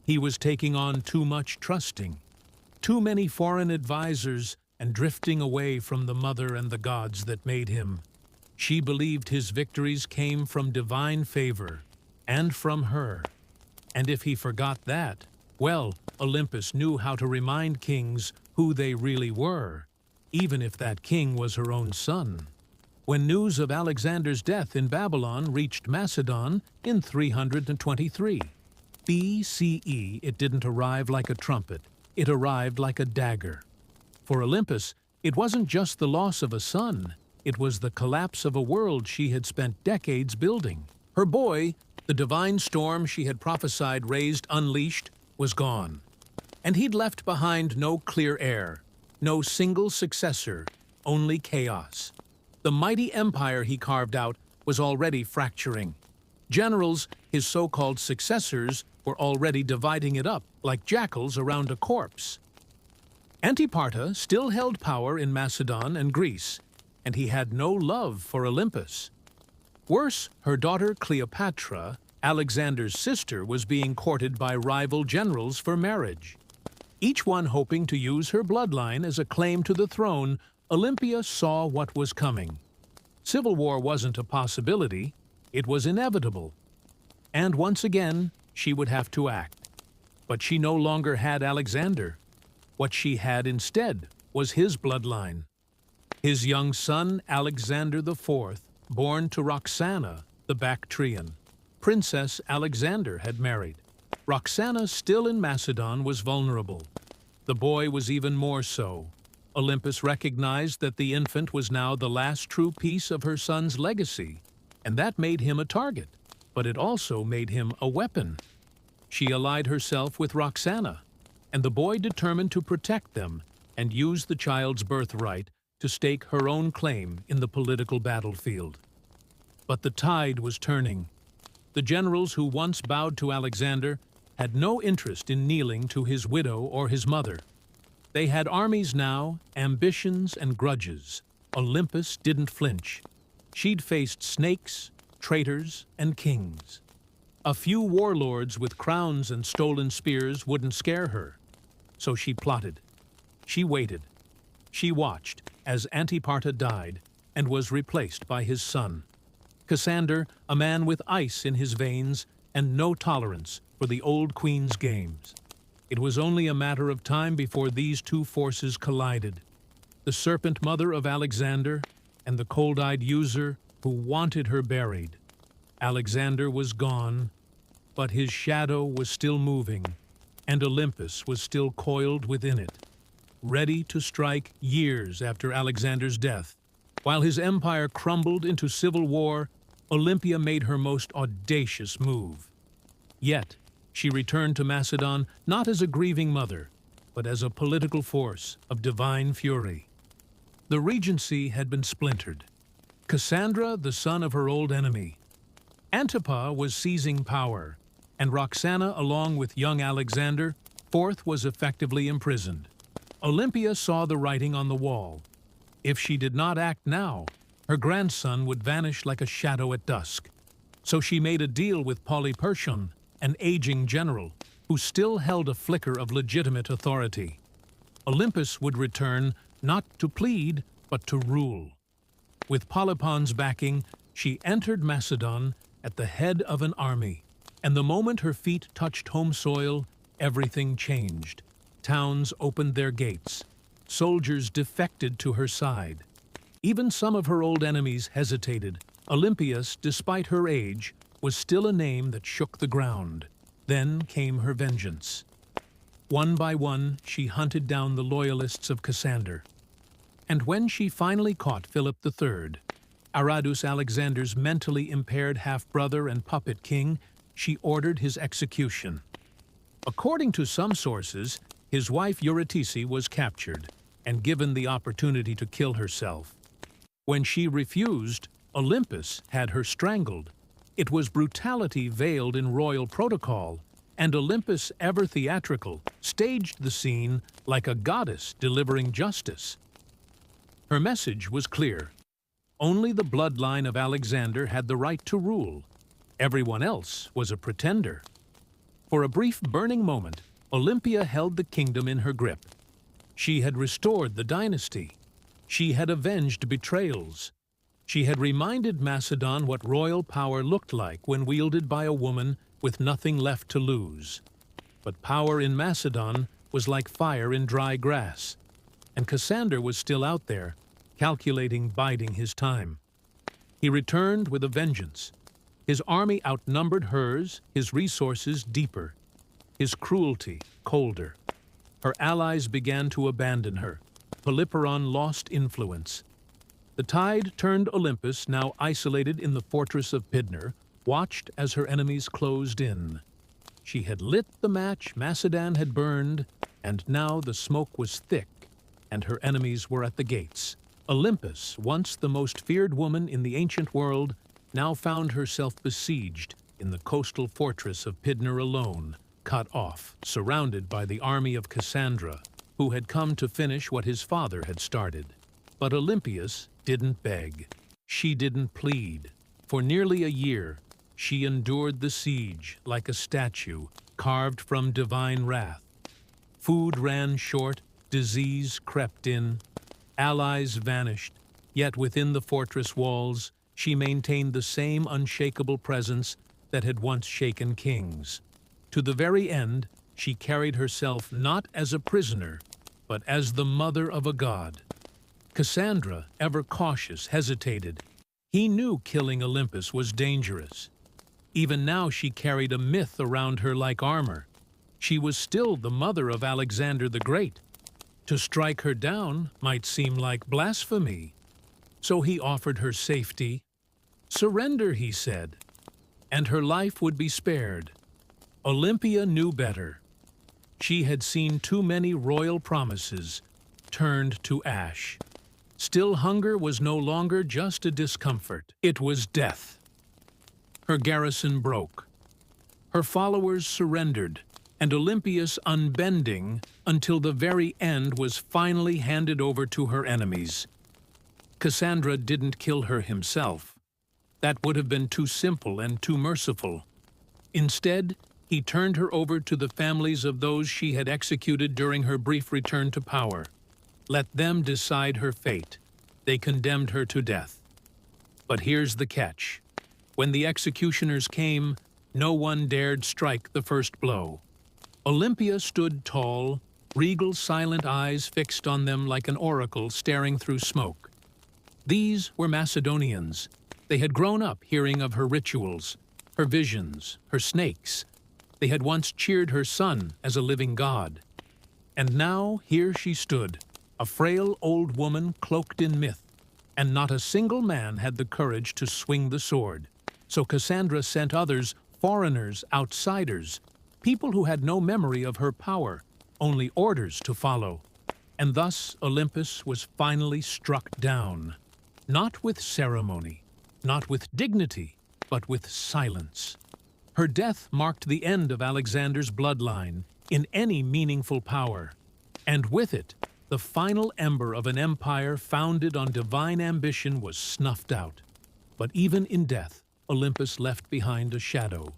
Speaker 1: He was taking on too much trusting, too many foreign advisors, and drifting away from the mother and the gods that made him. She believed his victories came from divine favor, and from her. And if he forgot that, well, Olympus knew how to remind kings who they really were, even if that king was her own son. When news of Alexander's death in Babylon reached Macedon in 323 BCE, it didn't arrive like a trumpet, it arrived like a dagger. For Olympus, it wasn't just the loss of a son, it was the collapse of a world she had spent decades building. Her boy, the divine storm she had prophesied raised unleashed, was gone. And he'd left behind no clear heir, no single successor, only chaos. The mighty empire he carved out was already fracturing. Generals, his so-called successors, were already dividing it up like jackals around a corpse. Antipater still held power in Macedon and Greece, and he had no love for Olympus. Worse, her daughter Cleopatra, Alexander's sister, was being courted by rival generals for marriage. Each one hoping to use her bloodline as a claim to the throne, Olympia saw what was coming. Civil war wasn't a possibility, it was inevitable. And once again, she would have to act. But she no longer had Alexander. What she had instead was his bloodline. His young son, Alexander IV, born to Roxana, the Bactrian. Princess Alexander had married. Roxana, still in Macedon, was vulnerable. The boy was even more so. Olympus recognized that the infant was now the last true piece of her son's legacy. and that made him a target, but it also made him a weapon. She allied herself with Roxana, and the boy determined to protect them and use the child's birthright to stake her own claim in the political battlefield. But the tide was turning. The generals who once bowed to Alexander had no interest in kneeling to his widow or his mother. They had armies now, ambitions and grudges. Olympus didn't flinch. She'd faced snakes, traitors, and kings. A few warlords with crowns and stolen spears wouldn't scare her. So she plotted. She waited. She watched as Antiparta died and was replaced by his son. Cassander, a man with ice in his veins and no tolerance for the old queen's games. It was only a matter of time before these two forces collided. The serpent mother of Alexander and the cold-eyed user who wanted her buried. Alexander was gone, but his shadow was still moving, and Olympus was still coiled within it, ready to strike years after Alexander's death. While his empire crumbled into civil war, Olympia made her most audacious move. Yet, she returned to Macedon not as a grieving mother, but as a political force of divine fury. The regency had been splintered. Cassandra, the son of her old enemy. Antipa was seizing power, and Roxana, along with young Alexander, fourth was effectively imprisoned. Olympia saw the writing on the wall. If she did not act now, her grandson would vanish like a shadow at dusk. So she made a deal with Polyperchon, an aging general, who still held a flicker of legitimate authority. Olympus would return not to plead, but to rule. With Polypon's backing, she entered Macedon at the head of an army, and the moment her feet touched home soil, everything changed. Towns opened their gates. Soldiers defected to her side. Even some of her old enemies hesitated. Olympias, despite her age, was still a name that shook the ground. Then came her vengeance. One by one, she hunted down the loyalists of Cassander. And when she finally caught Philip III, Aradus Alexander's mentally impaired half-brother and puppet king, she ordered his execution. According to some sources, his wife Eurydice was captured and given the opportunity to kill herself. When she refused, Olympus had her strangled. It was brutality veiled in royal protocol, and Olympus, ever theatrical, staged the scene like a goddess delivering justice. Her message was clear. Only the bloodline of Alexander had the right to rule. Everyone else was a pretender. For a brief burning moment, Olympia held the kingdom in her grip. She had restored the dynasty. She had avenged betrayals. She had reminded Macedon what royal power looked like when wielded by a woman with nothing left to lose. But power in Macedon was like fire in dry grass, and Cassander was still out there, calculating biding his time. He returned with a vengeance. His army outnumbered hers, his resources deeper, his cruelty colder. Her allies began to abandon her. Polyperon lost influence. The tide turned. Olympus, now isolated in the fortress of Pydna, watched as her enemies closed in. She had lit the match Macedon had burned, and now the smoke was thick, and her enemies were at the gates. Olympus, once the most feared woman in the ancient world, now found herself besieged in the coastal fortress of Pydna alone, cut off, surrounded by the army of Cassandra, who had come to finish what his father had started. But Olympias didn't beg. She didn't plead. For nearly a year, she endured the siege like a statue carved from divine wrath. Food ran short, disease crept in, allies vanished, yet within the fortress walls, she maintained the same unshakable presence that had once shaken kings. To the very end, she carried herself not as a prisoner, but as the mother of a god. Cassandra, ever cautious, hesitated. He knew killing Olympus was dangerous. Even now she carried a myth around her like armor. She was still the mother of Alexander the Great. To strike her down might seem like blasphemy. So he offered her safety, "Surrender," he said, and her life would be spared. Olympia knew better. She had seen too many royal promises turned to ash. Still, hunger was no longer just a discomfort. It was death. Her garrison broke. Her followers surrendered, and Olympias unbending until the very end was finally handed over to her enemies. Cassandra didn't kill her himself. That would have been too simple and too merciful. Instead, he turned her over to the families of those she had executed during her brief return to power. Let them decide her fate. They condemned her to death. But here's the catch. When the executioners came, no one dared strike the first blow. Olympia stood tall, regal silent eyes fixed on them like an oracle staring through smoke. These were Macedonians. They had grown up hearing of her rituals, her visions, her snakes. They had once cheered her son as a living god. And now here she stood, a frail old woman cloaked in myth, and not a single man had the courage to swing the sword. So Cassandra sent others, foreigners, outsiders, people who had no memory of her power, only orders to follow. And thus Olympus was finally struck down, not with ceremony, not with dignity, but with silence. Her death marked the end of Alexander's bloodline in any meaningful power, and with it, the final ember of an empire founded on divine ambition was snuffed out. But even in death, Olympus left behind a shadow,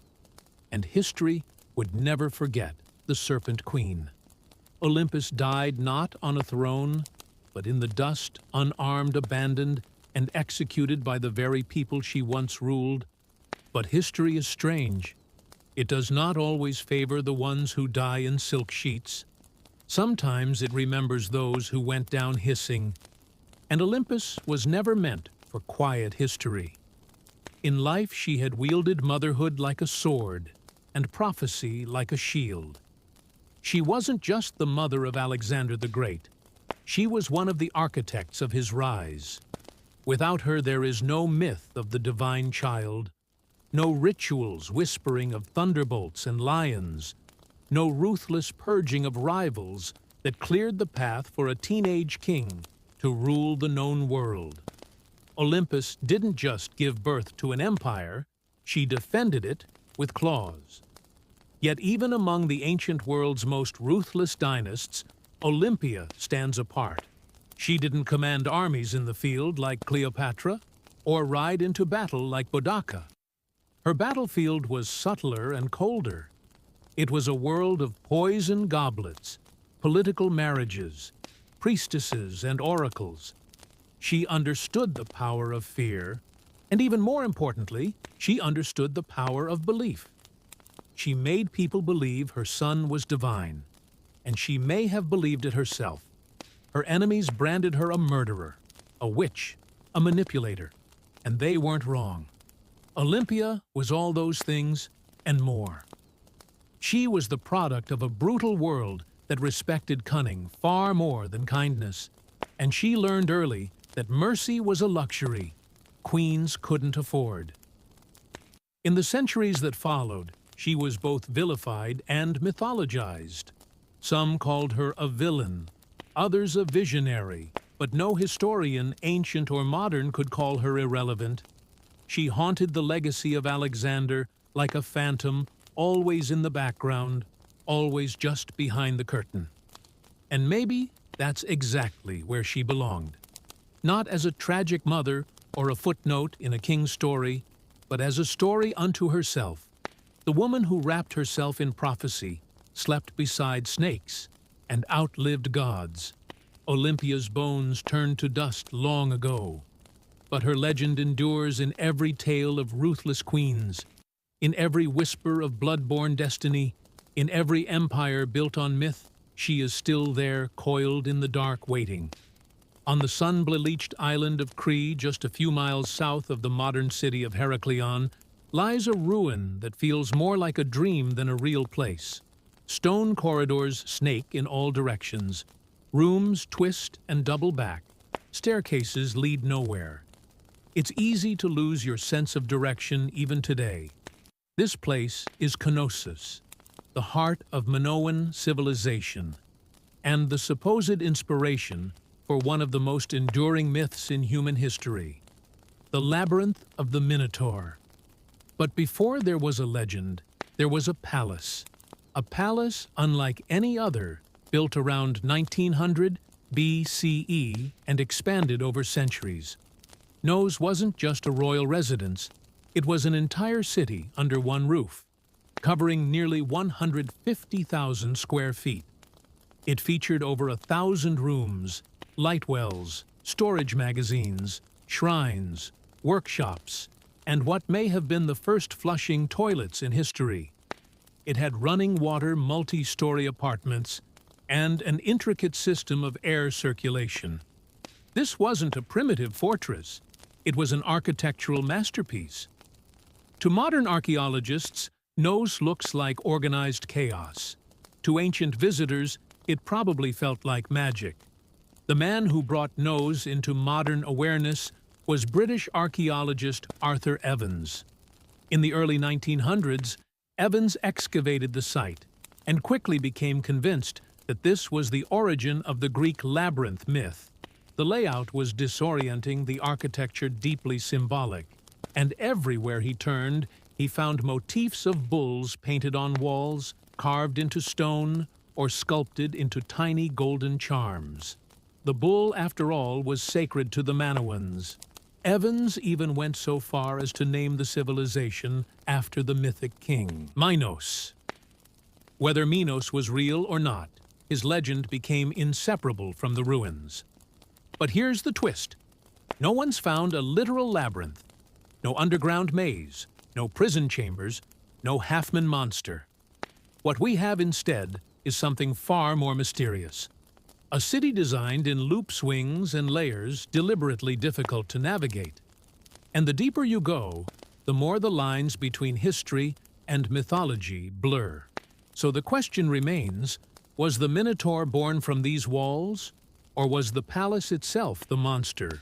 Speaker 1: and history would never forget the Serpent Queen. Olympus died not on a throne, but in the dust, unarmed, abandoned, and executed by the very people she once ruled. But history is strange. It does not always favor the ones who die in silk sheets. Sometimes it remembers those who went down hissing, and Olympus was never meant for quiet history. In life she had wielded motherhood like a sword, and prophecy like a shield. She wasn't just the mother of Alexander the Great. She was one of the architects of his rise. Without her there is no myth of the divine child, no rituals whispering of thunderbolts and lions, no ruthless purging of rivals that cleared the path for a teenage king to rule the known world. Olympus didn't just give birth to an empire, she defended it with claws. Yet even among the ancient world's most ruthless dynasts, Olympia stands apart. She didn't command armies in the field like Cleopatra, or ride into battle like Boudica. Her battlefield was subtler and colder. It was a world of poison goblets, political marriages, priestesses and oracles. She understood the power of fear, and even more importantly, she understood the power of belief. She made people believe her son was divine, and she may have believed it herself. Her enemies branded her a murderer, a witch, a manipulator, and they weren't wrong. Olympia was all those things and more. She was the product of a brutal world that respected cunning far more than kindness, and she learned early that mercy was a luxury queens couldn't afford. In the centuries that followed, she was both vilified and mythologized. Some called her a villain, others a visionary, but no historian, ancient or modern, could call her irrelevant. She haunted the legacy of Alexander like a phantom, always in the background, always just behind the curtain. And maybe that's exactly where she belonged. Not as a tragic mother or a footnote in a king's story, but as a story unto herself. The woman who wrapped herself in prophecy, slept beside snakes, and outlived gods. Olympia's bones turned to dust long ago. But her legend endures in every tale of ruthless queens, in every whisper of blood-borne destiny, in every empire built on myth. She is still there, coiled in the dark, waiting. On the sun-bleached island of Crete, just a few miles south of the modern city of Heraklion, lies a ruin that feels more like a dream than a real place. Stone corridors snake in all directions. Rooms twist and double back. Staircases lead nowhere. It's easy to lose your sense of direction even today. This place is Knossos, the heart of Minoan civilization, and the supposed inspiration for one of the most enduring myths in human history, the Labyrinth of the Minotaur. But before there was a legend, there was a palace unlike any other, built around 1900 BCE and expanded over centuries. Knossos wasn't just a royal residence, it was an entire city under one roof, covering nearly 150,000 square feet. It featured over 1,000 rooms, light wells, storage magazines, shrines, workshops, and what may have been the first flushing toilets in history. It had running water multi-story apartments and an intricate system of air circulation. This wasn't a primitive fortress, it was an architectural masterpiece. To modern archaeologists, Knossos looks like organized chaos. To ancient visitors, it probably felt like magic. The man who brought Knossos into modern awareness was British archaeologist Arthur Evans. In the early 1900s, Evans excavated the site and quickly became convinced that this was the origin of the Greek labyrinth myth. The layout was disorienting, the architecture deeply symbolic, and everywhere he turned, he found motifs of bulls painted on walls, carved into stone, or sculpted into tiny golden charms. The bull, after all, was sacred to the Minoans. Evans even went so far as to name the civilization after the mythic king, Minos. Whether Minos was real or not, his legend became inseparable from the ruins. But here's the twist. No one's found a literal labyrinth, no underground maze, no prison chambers, no half-man monster. What we have instead is something far more mysterious. A city designed in loop swings and layers deliberately difficult to navigate. And the deeper you go, the more the lines between history and mythology blur. So the question remains, was the Minotaur born from these walls, or was the palace itself the monster?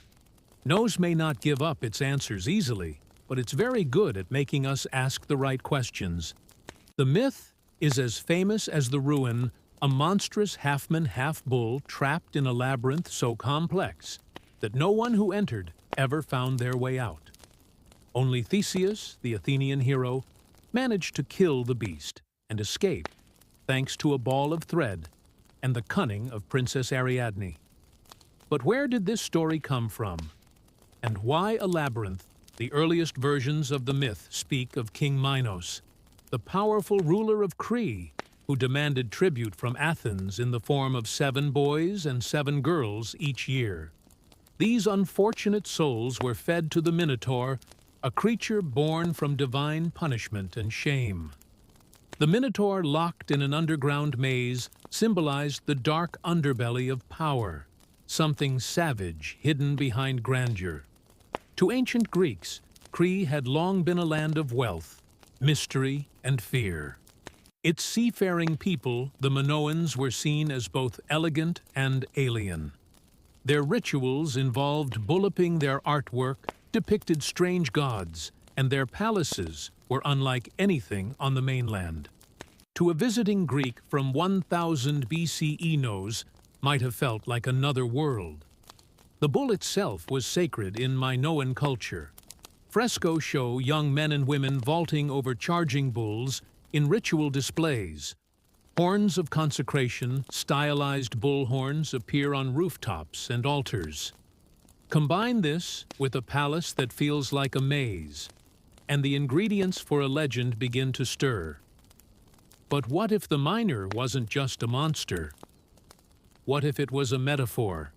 Speaker 1: Knossos may not give up its answers easily, but it's very good at making us ask the right questions. The myth is as famous as the ruin, a monstrous half-man, half-bull trapped in a labyrinth so complex that no one who entered ever found their way out. Only Theseus, the Athenian hero, managed to kill the beast and escape thanks to a ball of thread and the cunning of Princess Ariadne. But where did this story come from? And why a labyrinth? The earliest versions of the myth speak of King Minos, the powerful ruler of Crete, who demanded tribute from Athens in the form of 7 boys and 7 girls each year. These unfortunate souls were fed to the Minotaur, a creature born from divine punishment and shame. The Minotaur, locked in an underground maze, symbolized the dark underbelly of power, something savage hidden behind grandeur. To ancient Greeks, Crete had long been a land of wealth, mystery, and fear. Its seafaring people, the Minoans, were seen as both elegant and alien. Their rituals involved bulloping their artwork, depicted strange gods, and their palaces were unlike anything on the mainland. To a visiting Greek from 1000 BCE, Knossos might have felt like another world. The bull itself was sacred in Minoan culture. Frescoes show young men and women vaulting over charging bulls in ritual displays. Horns of consecration, stylized bull horns, appear on rooftops and altars. Combine this with a palace that feels like a maze, and the ingredients for a legend begin to stir. But what if the miner wasn't just a monster? What if it was a metaphor?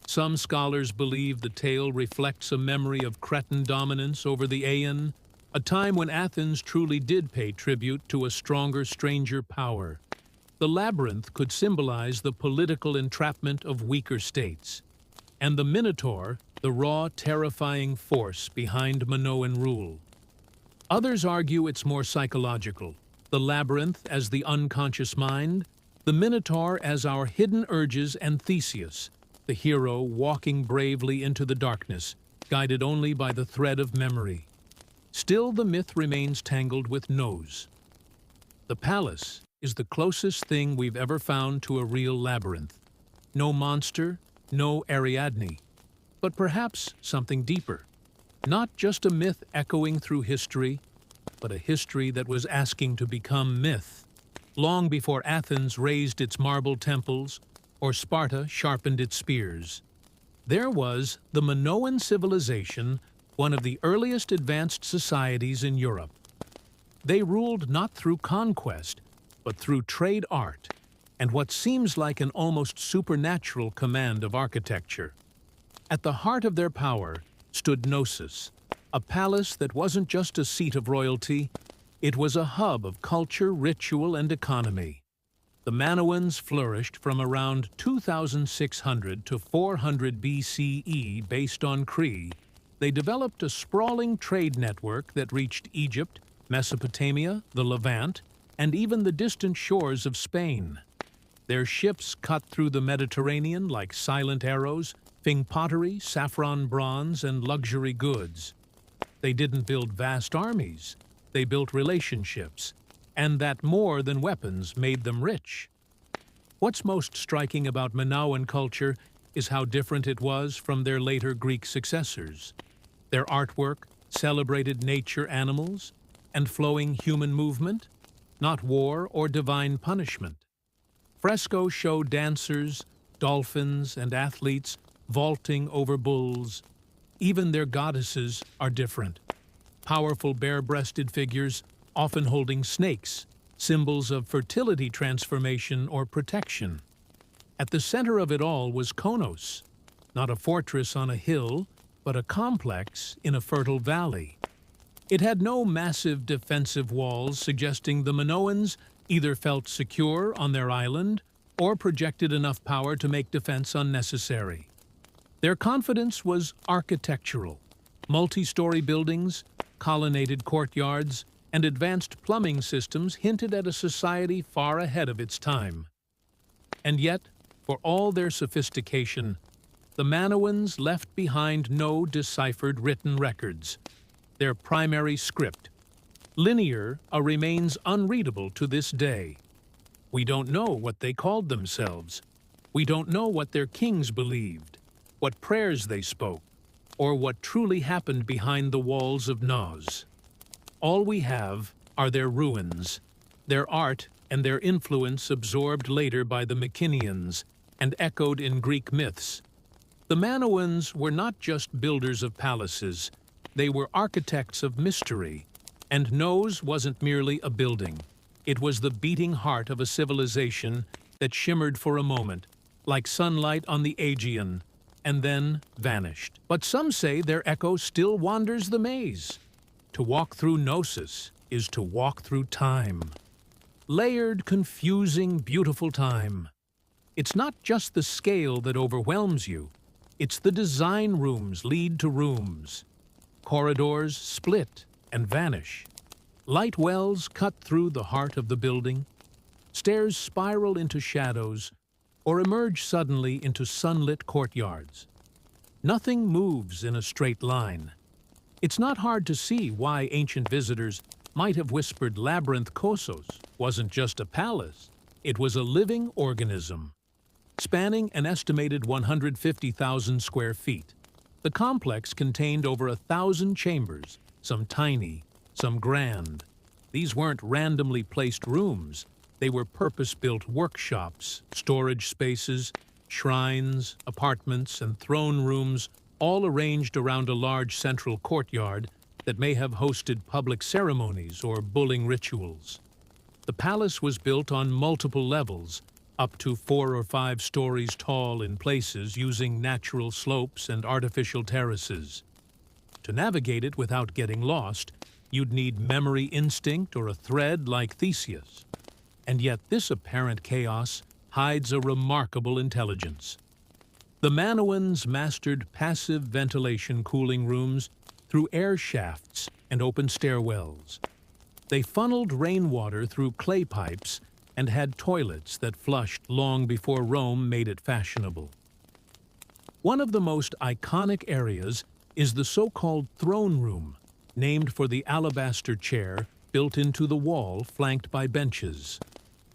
Speaker 1: Some scholars believe the tale reflects a memory of Cretan dominance over the Aeon, a time when Athens truly did pay tribute to a stronger, stranger power. The labyrinth could symbolize the political entrapment of weaker states, and the Minotaur, the raw, terrifying force behind Minoan rule. Others argue it's more psychological, the labyrinth as the unconscious mind, the Minotaur as our hidden urges, and Theseus, the hero walking bravely into the darkness, guided only by the thread of memory. Still, the myth remains tangled with no's. The palace is the closest thing we've ever found to a real labyrinth. No monster, no Ariadne, but perhaps something deeper. Not just a myth echoing through history, but a history that was asking to become myth, long before Athens raised its marble temples or Sparta sharpened its spears. There was the Minoan civilization, one of the earliest advanced societies in Europe. They ruled not through conquest, but through trade art and what seems like an almost supernatural command of architecture. At the heart of their power stood Knossos, a palace that wasn't just a seat of royalty, it was a hub of culture, ritual, and economy. The Minoans flourished from around 2600 to 400 BCE based on Crete. They developed a sprawling trade network that reached Egypt, Mesopotamia, the Levant, and even the distant shores of Spain. Their ships cut through the Mediterranean like silent arrows, fing pottery, saffron bronze, and luxury goods. They didn't build vast armies, they built relationships, and that more than weapons made them rich. What's most striking about Minoan culture is how different it was from their later Greek successors. Their artwork celebrated nature, animals, and flowing human movement, not war or divine punishment. Frescoes show dancers, dolphins, and athletes vaulting over bulls. Even their goddesses are different. Powerful bare-breasted figures, often holding snakes, symbols of fertility transformation or protection. At the center of it all was Konos, not a fortress on a hill, but a complex in a fertile valley. It had no massive defensive walls, suggesting the Minoans either felt secure on their island or projected enough power to make defense unnecessary. Their confidence was architectural. Multi-story buildings, colonnaded courtyards, and advanced plumbing systems hinted at a society far ahead of its time. And yet, for all their sophistication, the Minoans left behind no deciphered written records. Their primary script, linear, remains unreadable to this day. We don't know what they called themselves. We don't know what their kings believed, what prayers they spoke, or what truly happened behind the walls of Nos. All we have are their ruins, their art and their influence absorbed later by the Mycenaeans and echoed in Greek myths. The Minoans were not just builders of palaces, they were architects of mystery, and Nos wasn't merely a building. It was the beating heart of a civilization that shimmered for a moment, like sunlight on the Aegean, and then vanished. But some say their echo still wanders the maze. To walk through Knossos is to walk through time. Layered, confusing, beautiful time. It's not just the scale that overwhelms you, it's the design rooms lead to rooms. Corridors split and vanish. Light wells cut through the heart of the building. Stairs spiral into shadows or emerge suddenly into sunlit courtyards. Nothing moves in a straight line. It's not hard to see why ancient visitors might have whispered Labyrinth Kossos wasn't just a palace, it was a living organism. Spanning an estimated 150,000 square feet, the complex contained over 1,000 chambers, some tiny, some grand. These weren't randomly placed rooms, they were purpose-built workshops, storage spaces, shrines, apartments, and throne rooms, all arranged around a large central courtyard that may have hosted public ceremonies or bulling rituals. The palace was built on multiple levels, up to 4 or 5 stories tall in places using natural slopes and artificial terraces. To navigate it without getting lost, you'd need memory instinct or a thread like Theseus. And yet this apparent chaos hides a remarkable intelligence. The Minoans mastered passive ventilation cooling rooms through air shafts and open stairwells. They funneled rainwater through clay pipes and had toilets that flushed long before Rome made it fashionable. One of the most iconic areas is the so-called throne room, named for the alabaster chair built into the wall flanked by benches.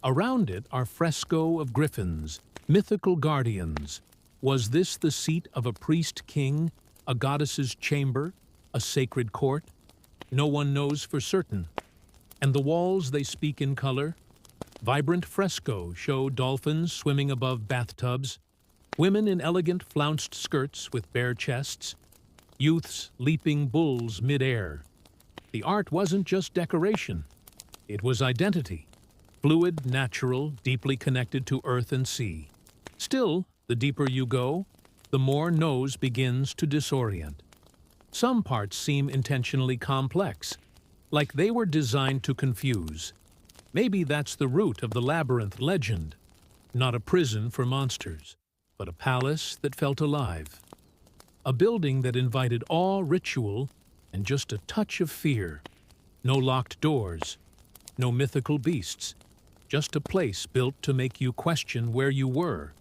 Speaker 1: Around it are fresco of griffins, mythical guardians. Was this the seat of a priest-king, a goddess's chamber, a sacred court? No one knows for certain. And the walls, they speak in color. Vibrant fresco show dolphins swimming above bathtubs, women in elegant flounced skirts with bare chests, youths leaping bulls mid-air. The art wasn't just decoration. It was identity. Fluid, natural, deeply connected to earth and sea. Still, the deeper you go, the more nose begins to disorient. Some parts seem intentionally complex, like they were designed to confuse. Maybe that's the root of the labyrinth legend. Not a prison for monsters, but a palace that felt alive. A building that invited awe, ritual, and just a touch of fear. No locked doors, no mythical beasts, just a place built to make you question where you were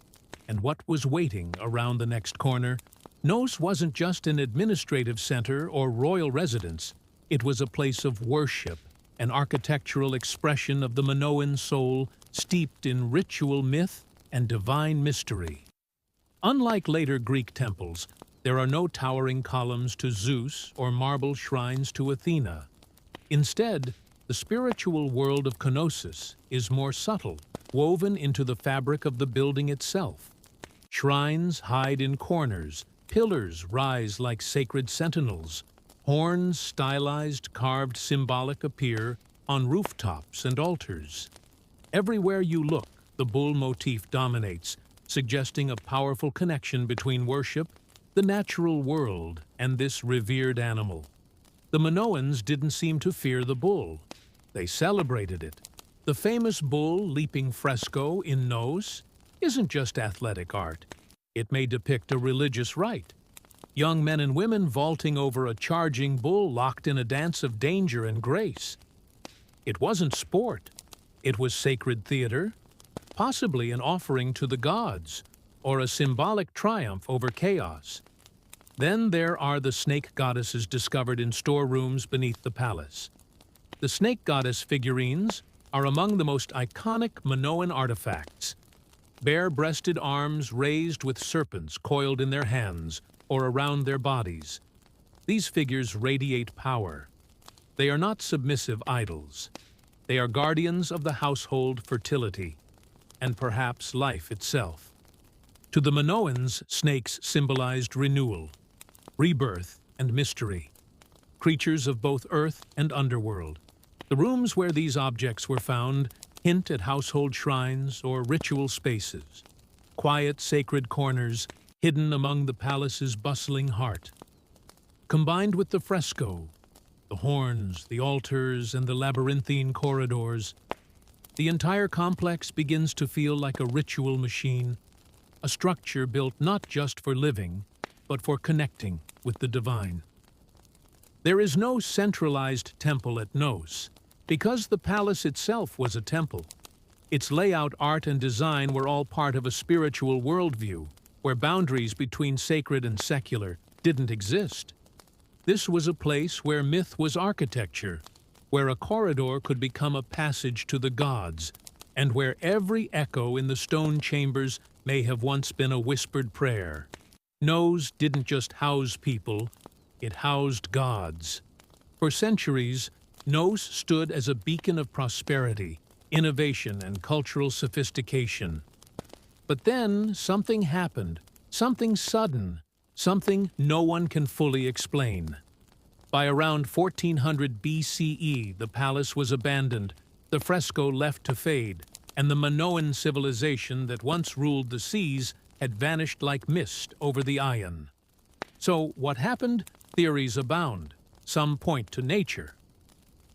Speaker 1: and what was waiting around the next corner. Nos wasn't just an administrative center or royal residence. It was a place of worship, an architectural expression of the Minoan soul steeped in ritual myth and divine mystery. Unlike later Greek temples, there are no towering columns to Zeus or marble shrines to Athena. Instead, the spiritual world of kenosis is more subtle, woven into the fabric of the building itself. Shrines hide in corners, pillars rise like sacred sentinels, horns, stylized, carved, symbolic appear on rooftops and altars. Everywhere you look, the bull motif dominates, suggesting a powerful connection between worship, the natural world, and this revered animal. The Minoans didn't seem to fear the bull. They celebrated it. The famous bull leaping fresco in Nos isn't just athletic art. It may depict a religious rite. Young men and women vaulting over a charging bull locked in a dance of danger and grace. It wasn't sport. It was sacred theater, possibly an offering to the gods, or a symbolic triumph over chaos. Then there are the snake goddesses discovered in storerooms beneath the palace. The snake goddess figurines are among the most iconic Minoan artifacts. Bare-breasted arms raised with serpents coiled in their hands or around their bodies. These figures radiate power. They are not submissive idols. They are guardians of the household fertility, and perhaps life itself. To the Minoans, snakes symbolized renewal, rebirth, and mystery, creatures of both earth and underworld. The rooms where these objects were found hint at household shrines or ritual spaces, quiet, sacred corners hidden among the palace's bustling heart. Combined with the fresco, the horns, the altars, and the labyrinthine corridors, the entire complex begins to feel like a ritual machine, a structure built not just for living, but for connecting with the divine. There is no centralized temple at Nos, because the palace itself was a temple. Its layout, art, and design were all part of a spiritual worldview, where boundaries between sacred and secular didn't exist. This was a place where myth was architecture, where a corridor could become a passage to the gods, and where every echo in the stone chambers may have once been a whispered prayer. Nos didn't just house people, it housed gods. For centuries, Nos stood as a beacon of prosperity, innovation, and cultural sophistication. But then something happened, something sudden, something no one can fully explain. By around 1400 BCE, the palace was abandoned, the fresco left to fade, and the Minoan civilization that once ruled the seas had vanished like mist over the Ion. So what happened? Theories abound. Some point to nature.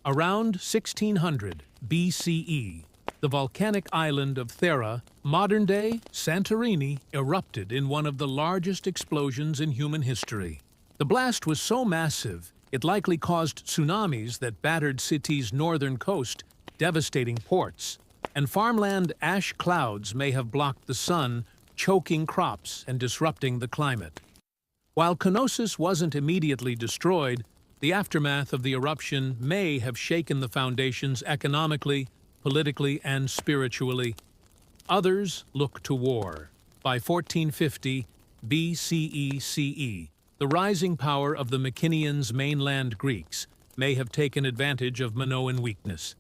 Speaker 1: Around 1600 BCE, the volcanic island of Thera, modern-day Santorini, erupted in one of the largest explosions in human history. The blast was so massive, it likely caused tsunamis that battered cities' northern coast, devastating ports, and farmland ash clouds may have blocked the sun, choking crops and disrupting the climate. While Knossos wasn't immediately destroyed, the aftermath of the eruption may have shaken the foundations economically, politically, and spiritually. Others look to war. By 1450 BCE-CE, the rising power of the Mycenaeans' mainland Greeks may have taken advantage of Minoan weakness.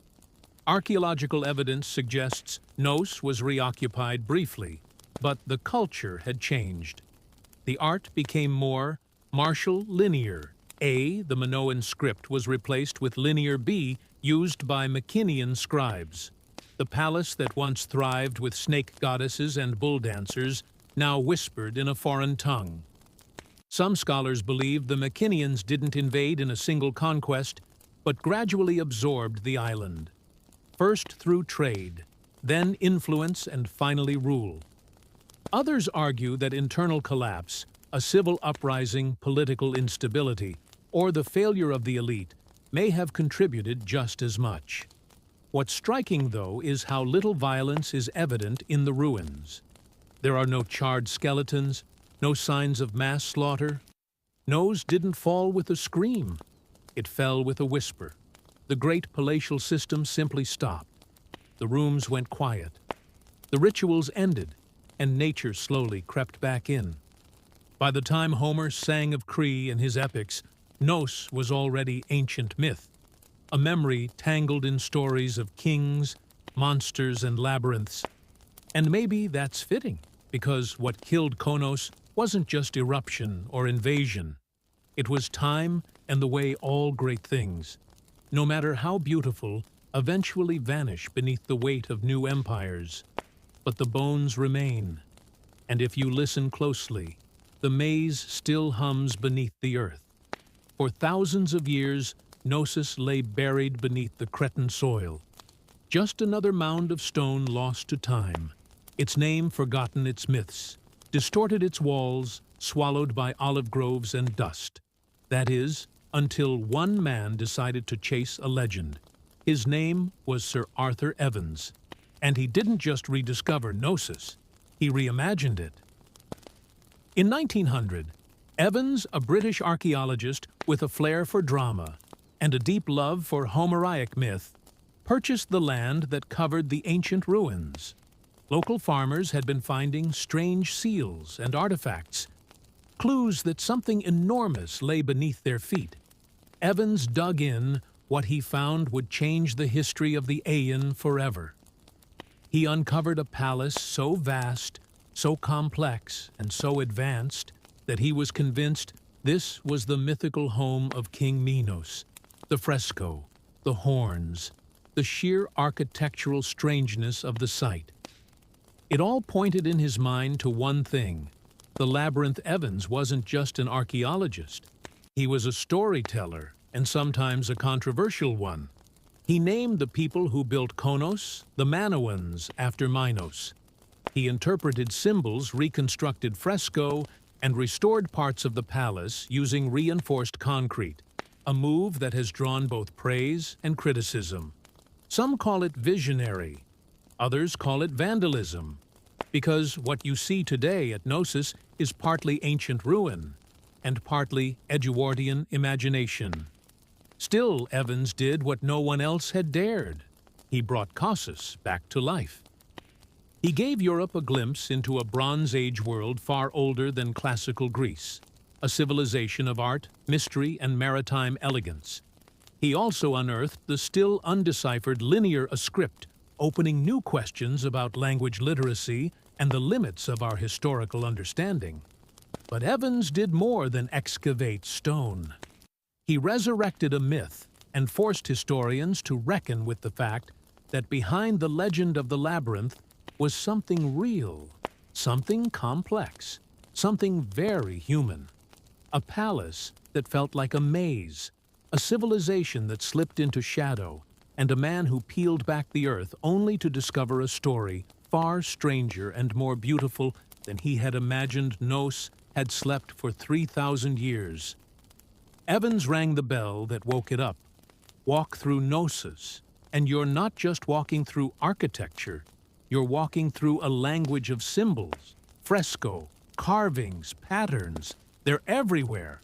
Speaker 1: Archaeological evidence suggests Knos was reoccupied briefly, but the culture had changed. The art became more martial linear. A, the Minoan script, was replaced with linear B, used by Mycenaean scribes. The palace that once thrived with snake goddesses and bull dancers now whispered in a foreign tongue. Some scholars believe the Mycenaeans didn't invade in a single conquest, but gradually absorbed the island. First through trade, then influence, and finally rule. Others argue that internal collapse, a civil uprising, political instability, or the failure of the elite may have contributed just as much. What's striking, though, is how little violence is evident in the ruins. There are no charred skeletons, no signs of mass slaughter. Knos didn't fall with a scream. It fell with a whisper. The great palatial system simply stopped. The rooms went quiet. The rituals ended, and nature slowly crept back in. By the time Homer sang of Cree in his epics, Knos was already ancient myth, a memory tangled in stories of kings, monsters, and labyrinths. And maybe that's fitting, because what killed Knos wasn't just eruption or invasion. It was time and the way all great things, no matter how beautiful, eventually vanish beneath the weight of new empires. But the bones remain, and if you listen closely, the maze still hums beneath the earth. For thousands of years, Knossos lay buried beneath the Cretan soil. Just another mound of stone lost to time, its name forgotten, its myths, distorted its walls, swallowed by olive groves and dust. That is, until one man decided to chase a legend. His name was Sir Arthur Evans, and he didn't just rediscover Knossos, he reimagined it. In 1900, Evans, a British archaeologist with a flair for drama and a deep love for Homeric myth, purchased the land that covered the ancient ruins. Local farmers had been finding strange seals and artifacts, clues that something enormous lay beneath their feet. Evans dug in. What he found would change the history of the Aeon forever. He uncovered a palace so vast, so complex, and so advanced that he was convinced this was the mythical home of King Minos. The fresco, the horns, the sheer architectural strangeness of the site. It all pointed in his mind to one thing. The Labyrinth Evans wasn't just an archaeologist. He was a storyteller, and sometimes a controversial one. He named the people who built Knos the Manoans after Minos. He interpreted symbols, reconstructed fresco, and restored parts of the palace using reinforced concrete, a move that has drawn both praise and criticism. Some call it visionary, others call it vandalism, because what you see today at Knossos is partly ancient ruin and partly Edgewardian imagination. Still, Evans did what no one else had dared. He brought Knossos back to life. He gave Europe a glimpse into a Bronze Age world far older than classical Greece, a civilization of art, mystery, and maritime elegance. He also unearthed the still undeciphered linear script, opening new questions about language literacy and the limits of our historical understanding. But Evans did more than excavate stone. He resurrected a myth and forced historians to reckon with the fact that behind the legend of the labyrinth was something real, something complex, something very human. A palace that felt like a maze, a civilization that slipped into shadow, and a man who peeled back the earth only to discover a story far stranger and more beautiful than he had imagined. Knos had slept for 3,000 years. Evans rang the bell that woke it up. Walk through Knossos, and you're not just walking through architecture, you're walking through a language of symbols, fresco, carvings, patterns They're everywhere.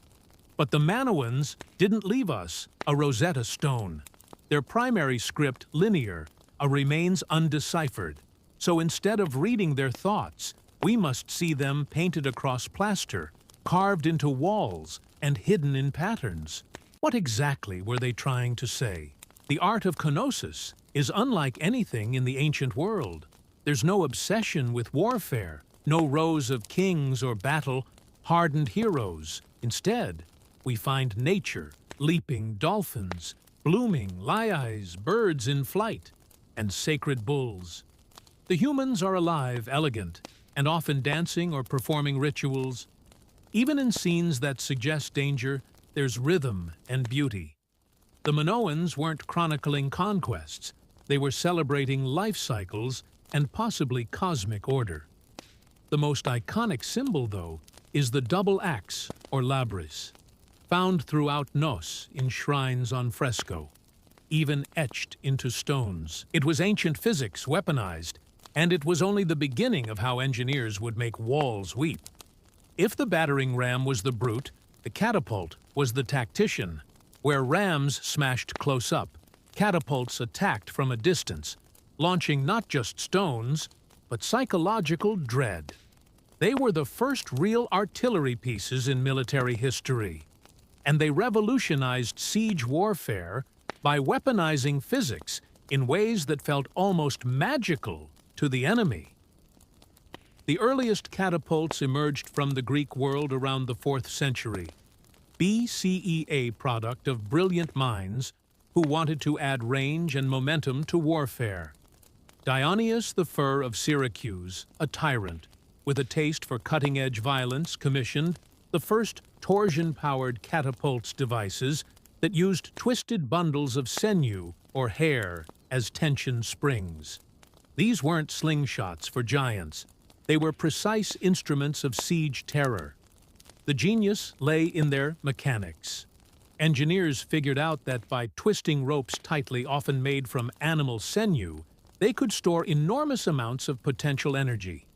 Speaker 1: But the Manowans didn't leave us a Rosetta Stone. Their primary script, linear, remains undeciphered. So instead of reading their thoughts, we must see them painted across plaster, carved into walls, and hidden in patterns. What exactly were they trying to say? The art of kenosis is unlike anything in the ancient world. There's no obsession with warfare, no rows of kings or battle-hardened heroes. Instead, we find nature, leaping dolphins, blooming liais, birds in flight, and sacred bulls. The humans are alive, elegant, and often dancing or performing rituals. Even in scenes that suggest danger, there's rhythm and beauty. The Minoans weren't chronicling conquests. They were celebrating life cycles and possibly cosmic order. The most iconic symbol, though, is the double axe, or labris, found throughout Nos in shrines on fresco, even etched into stones. It was ancient physics weaponized, and it was only the beginning of how engineers would make walls weep. If the battering ram was the brute, the catapult was the tactician. Where rams smashed close up, catapults attacked from a distance, launching not just stones, but psychological dread. They were the first real artillery pieces in military history, and they revolutionized siege warfare by weaponizing physics in ways that felt almost magical to the enemy. The earliest catapults emerged from the Greek world around the 4th century, BCE, product of brilliant minds who wanted to add range and momentum to warfare. Dionysius the Fur of Syracuse, a tyrant with a taste for cutting-edge violence, commissioned the first torsion-powered catapults devices that used twisted bundles of sinew or hair as tension springs. These weren't slingshots for giants. They were precise instruments of siege terror. The genius lay in their mechanics. Engineers figured out that by twisting ropes tightly, often made from animal sinew, they could store enormous amounts of potential energy.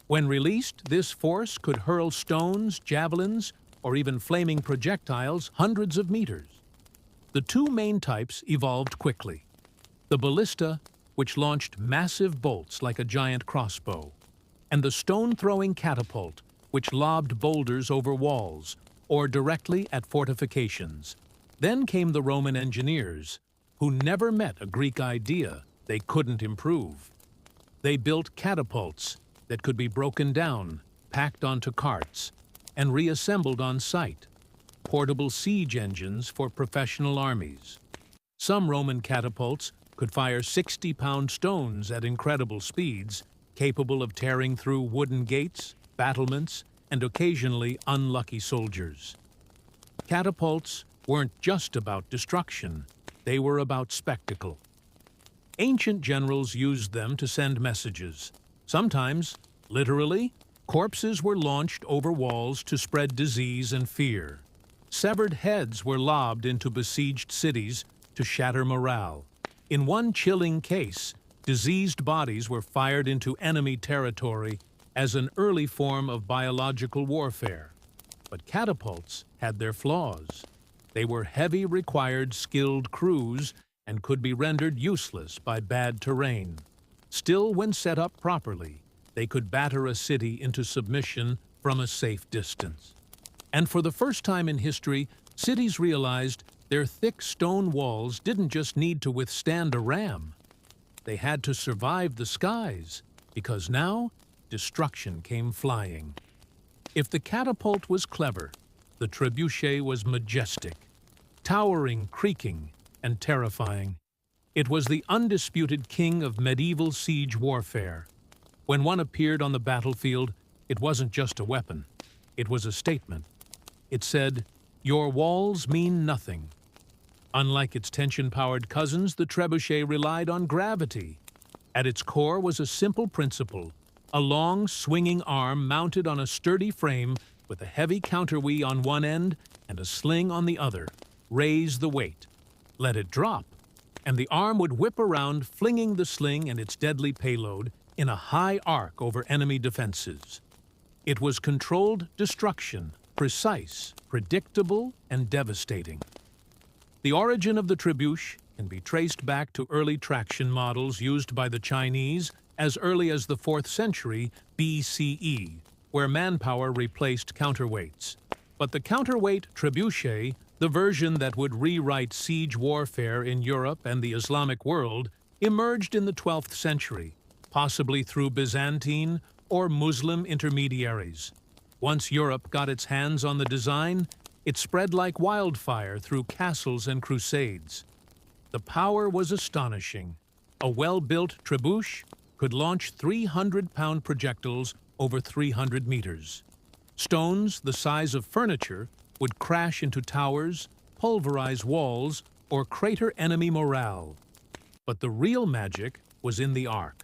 Speaker 1: When released, this force could hurl stones, javelins, or even flaming projectiles hundreds of meters. The two main types evolved quickly. The ballista, which launched massive bolts like a giant crossbow, and the stone-throwing catapult, which lobbed boulders over walls or directly at fortifications. Then came the Roman engineers, who never met a Greek idea they couldn't improve. They built catapults that could be broken down, packed onto carts, and reassembled on site, portable siege engines for professional armies. Some Roman catapults could fire 60-pound stones at incredible speeds, capable of tearing through wooden gates, battlements, and occasionally unlucky soldiers. Catapults weren't just about destruction, they were about spectacle. Ancient generals used them to send messages. Sometimes, literally, corpses were launched over walls to spread disease and fear. Severed heads were lobbed into besieged cities to shatter morale. In one chilling case, diseased bodies were fired into enemy territory as an early form of biological warfare. But catapults had their flaws. They were heavy, required skilled crews and could be rendered useless by bad terrain. Still, when set up properly, they could batter a city into submission from a safe distance. And for the first time in history, cities realized their thick stone walls didn't just need to withstand a ram. They had to survive the skies, because now destruction came flying. If the catapult was clever, the trebuchet was majestic, towering, creaking, and terrifying. It was the undisputed king of medieval siege warfare. When one appeared on the battlefield, it wasn't just a weapon. It was a statement. It said, "Your walls mean nothing." Unlike its tension-powered cousins, the trebuchet relied on gravity. At its core was a simple principle: a long, swinging arm mounted on a sturdy frame with a heavy counterweight on one end and a sling on the other. Raise the weight. Let it drop, and the arm would whip around, flinging the sling and its deadly payload in a high arc over enemy defenses. It was controlled destruction, precise, predictable, and devastating. The origin of the trebuchet can be traced back to early traction models used by the Chinese as early as the 4th century BCE, where manpower replaced counterweights. But the counterweight trebuchet, the version that would rewrite siege warfare in Europe and the Islamic world, emerged in the 12th century, possibly through Byzantine or Muslim intermediaries. Once Europe got its hands on the design, it spread like wildfire through castles and crusades. The power was astonishing. A well-built trebuchet could launch 300-pound projectiles over 300 meters. Stones the size of furniture would crash into towers, pulverize walls, or crater enemy morale. But the real magic was in the arc.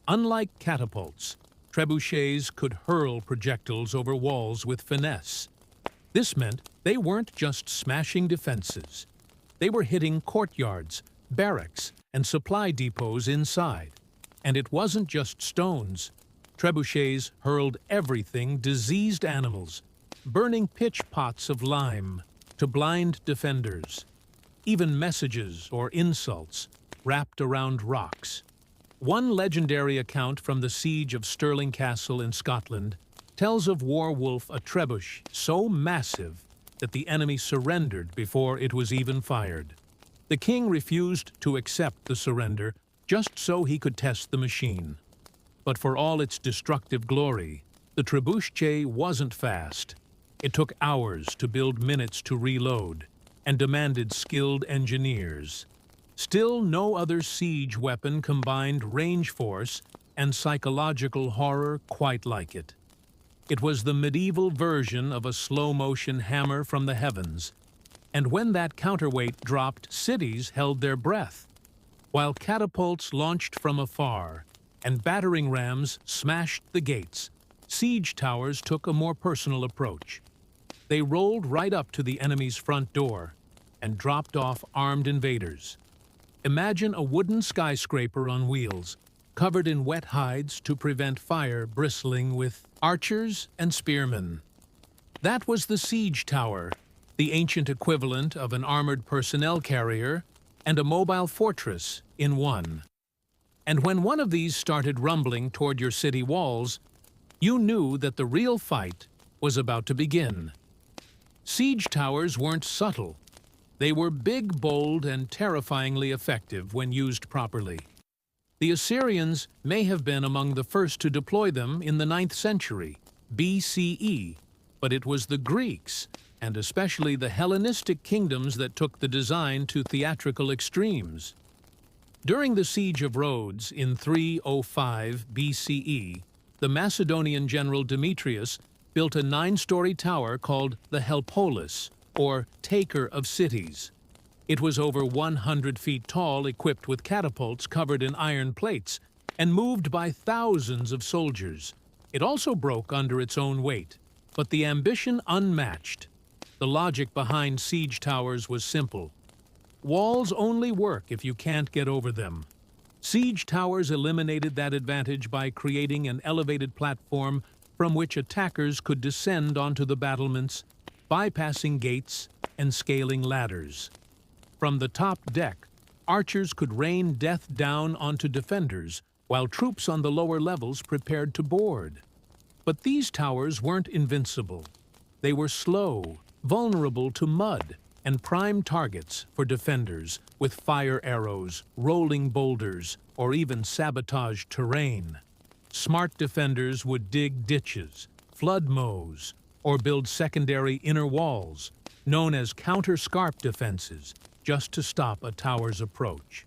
Speaker 1: Unlike catapults, trebuchets could hurl projectiles over walls with finesse. This meant they weren't just smashing defenses. They were hitting courtyards, barracks, and supply depots inside. And it wasn't just stones. Trebuchets hurled everything: diseased animals, burning pitch pots of lime to blind defenders, even messages or insults wrapped around rocks. One legendary account from the siege of Stirling Castle in Scotland tells of Warwolf, a trebuchet so massive that the enemy surrendered before it was even fired. The king refused to accept the surrender just so he could test the machine. But for all its destructive glory, the trebuchet wasn't fast. It took hours to build, minutes to reload, and demanded skilled engineers. Still, no other siege weapon combined range force and psychological horror quite like it. It was the medieval version of a slow-motion hammer from the heavens, and when that counterweight dropped, cities held their breath. While catapults launched from afar and battering rams smashed the gates, siege towers took a more personal approach. They rolled right up to the enemy's front door and dropped off armed invaders. Imagine a wooden skyscraper on wheels, covered in wet hides to prevent fire, bristling with archers and spearmen. That was the siege tower, the ancient equivalent of an armored personnel carrier and a mobile fortress in one. And when one of these started rumbling toward your city walls, you knew that the real fight was about to begin. Siege towers weren't subtle. They were big, bold, and terrifyingly effective when used properly. The Assyrians may have been among the first to deploy them in the 9th century, BCE, but it was the Greeks, and especially the Hellenistic kingdoms, that took the design to theatrical extremes. During the Siege of Rhodes in 305 BCE, the Macedonian general Demetrius built a 9-story tower called the Helpolis, or Taker of Cities. It was over 100 feet tall, equipped with catapults covered in iron plates, and moved by thousands of soldiers. It also broke under its own weight, but the ambition unmatched. The logic behind siege towers was simple. Walls only work if you can't get over them. Siege towers eliminated that advantage by creating an elevated platform from which attackers could descend onto the battlements, bypassing gates and scaling ladders. From the top deck, archers could rain death down onto defenders, while troops on the lower levels prepared to board. But these towers weren't invincible. They were slow, vulnerable to mud, and prime targets for defenders with fire arrows, rolling boulders, or even sabotaged terrain. Smart defenders would dig ditches, flood mows, or build secondary inner walls, known as counter-scarp defenses, just to stop a tower's approach.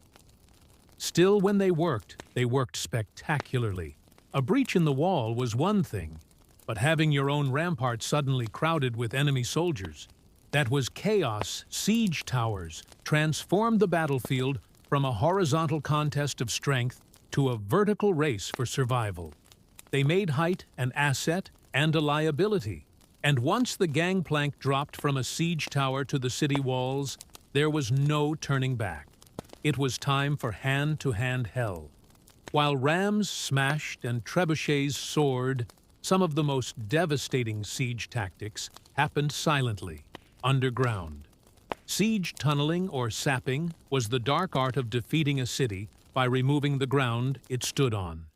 Speaker 1: Still, when they worked spectacularly. A breach in the wall was one thing, but having your own rampart suddenly crowded with enemy soldiers, that was chaos. Siege towers transformed the battlefield from a horizontal contest of strength to a vertical race for survival. They made height an asset and a liability, and once the gangplank dropped from a siege tower to the city walls, there was no turning back. It was time for hand-to-hand hell. While rams smashed and trebuchets soared, Some of the most devastating siege tactics happened silently, underground. Siege tunneling or sapping was the dark art of defeating a city by removing the ground it stood on.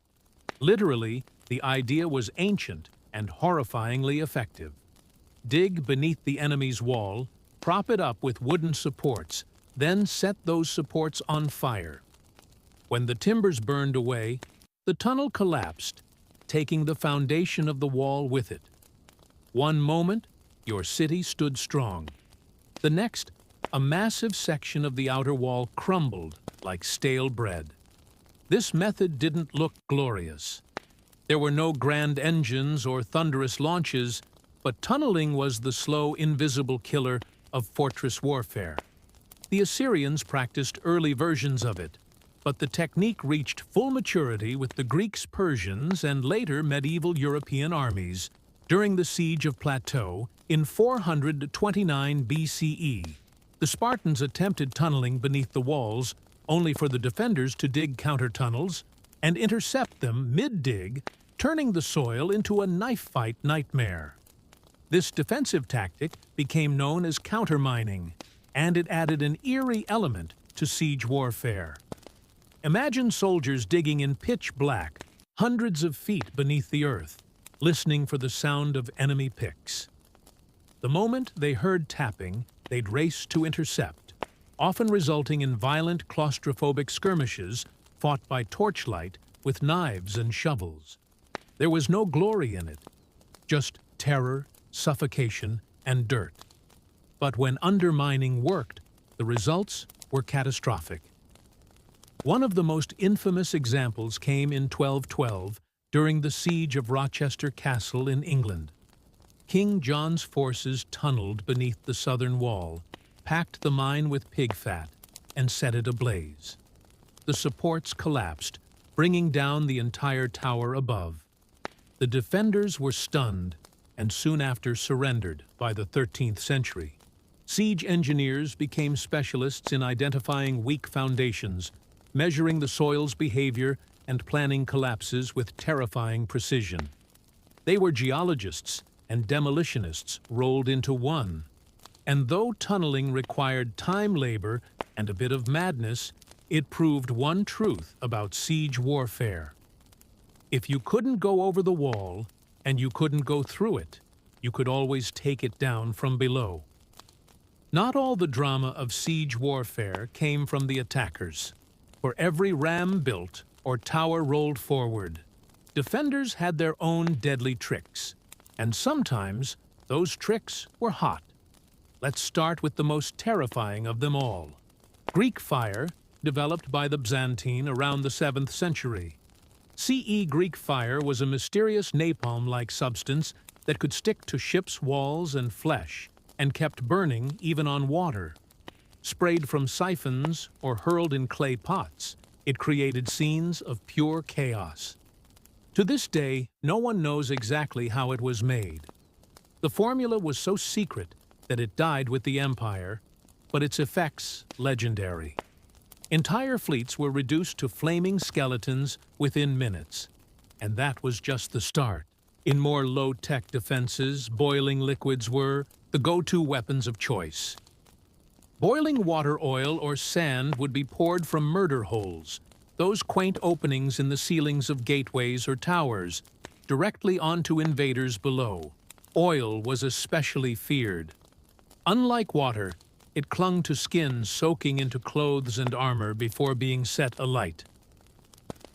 Speaker 1: Literally, the idea was ancient and horrifyingly effective. Dig beneath the enemy's wall, prop it up with wooden supports, then set those supports on fire. When the timbers burned away, the tunnel collapsed, taking the foundation of the wall with it. One moment, your city stood strong. The next, a massive section of the outer wall crumbled like stale bread. This method didn't look glorious. There were no grand engines or thunderous launches, but tunneling was the slow, invisible killer of fortress warfare. The Assyrians practiced early versions of it, but the technique reached full maturity with the Greeks, Persians, and later medieval European armies during the Siege of Plateau in 429 BCE. The Spartans attempted tunneling beneath the walls, only for the defenders to dig counter-tunnels and intercept them mid-dig, turning the soil into a knife-fight nightmare. This defensive tactic became known as countermining, and it added an eerie element to siege warfare. Imagine soldiers digging in pitch black, hundreds of feet beneath the earth, listening for the sound of enemy picks. The moment they heard tapping, they'd race to intercept, often resulting in violent claustrophobic skirmishes fought by torchlight with knives and shovels. There was no glory in it, just terror, suffocation, and dirt. But when undermining worked, the results were catastrophic. One of the most infamous examples came in 1212 during the siege of Rochester Castle in England. King John's forces tunneled beneath the southern wall, packed the mine with pig fat, and set it ablaze. The supports collapsed, bringing down the entire tower above. The defenders were stunned and soon after surrendered by the 13th century. Siege engineers became specialists in identifying weak foundations, measuring the soil's behavior and planning collapses with terrifying precision. They were geologists and demolitionists rolled into one. And though tunneling required time, labor, and a bit of madness, it proved one truth about siege warfare. If you couldn't go over the wall, and you couldn't go through it, you could always take it down from below. Not all the drama of siege warfare came from the attackers. For every ram built or tower rolled forward, defenders had their own deadly tricks, and sometimes those tricks were hot. Let's start with the most terrifying of them all. Greek fire, developed by the Byzantine around the 7th century. CE Greek fire was a mysterious napalm-like substance that could stick to ships' walls and flesh, and kept burning even on water. Sprayed from siphons or hurled in clay pots, it created scenes of pure chaos. To this day, no one knows exactly how it was made. The formula was so secret that it died with the empire, but its effects legendary. Entire fleets were reduced to flaming skeletons within minutes, and that was just the start. In more low-tech defenses, boiling liquids were the go-to weapons of choice. Boiling water, oil, or sand would be poured from murder holes, those quaint openings in the ceilings of gateways or towers, directly onto invaders below. Oil was especially feared. Unlike water, it clung to skin, soaking into clothes and armor before being set alight.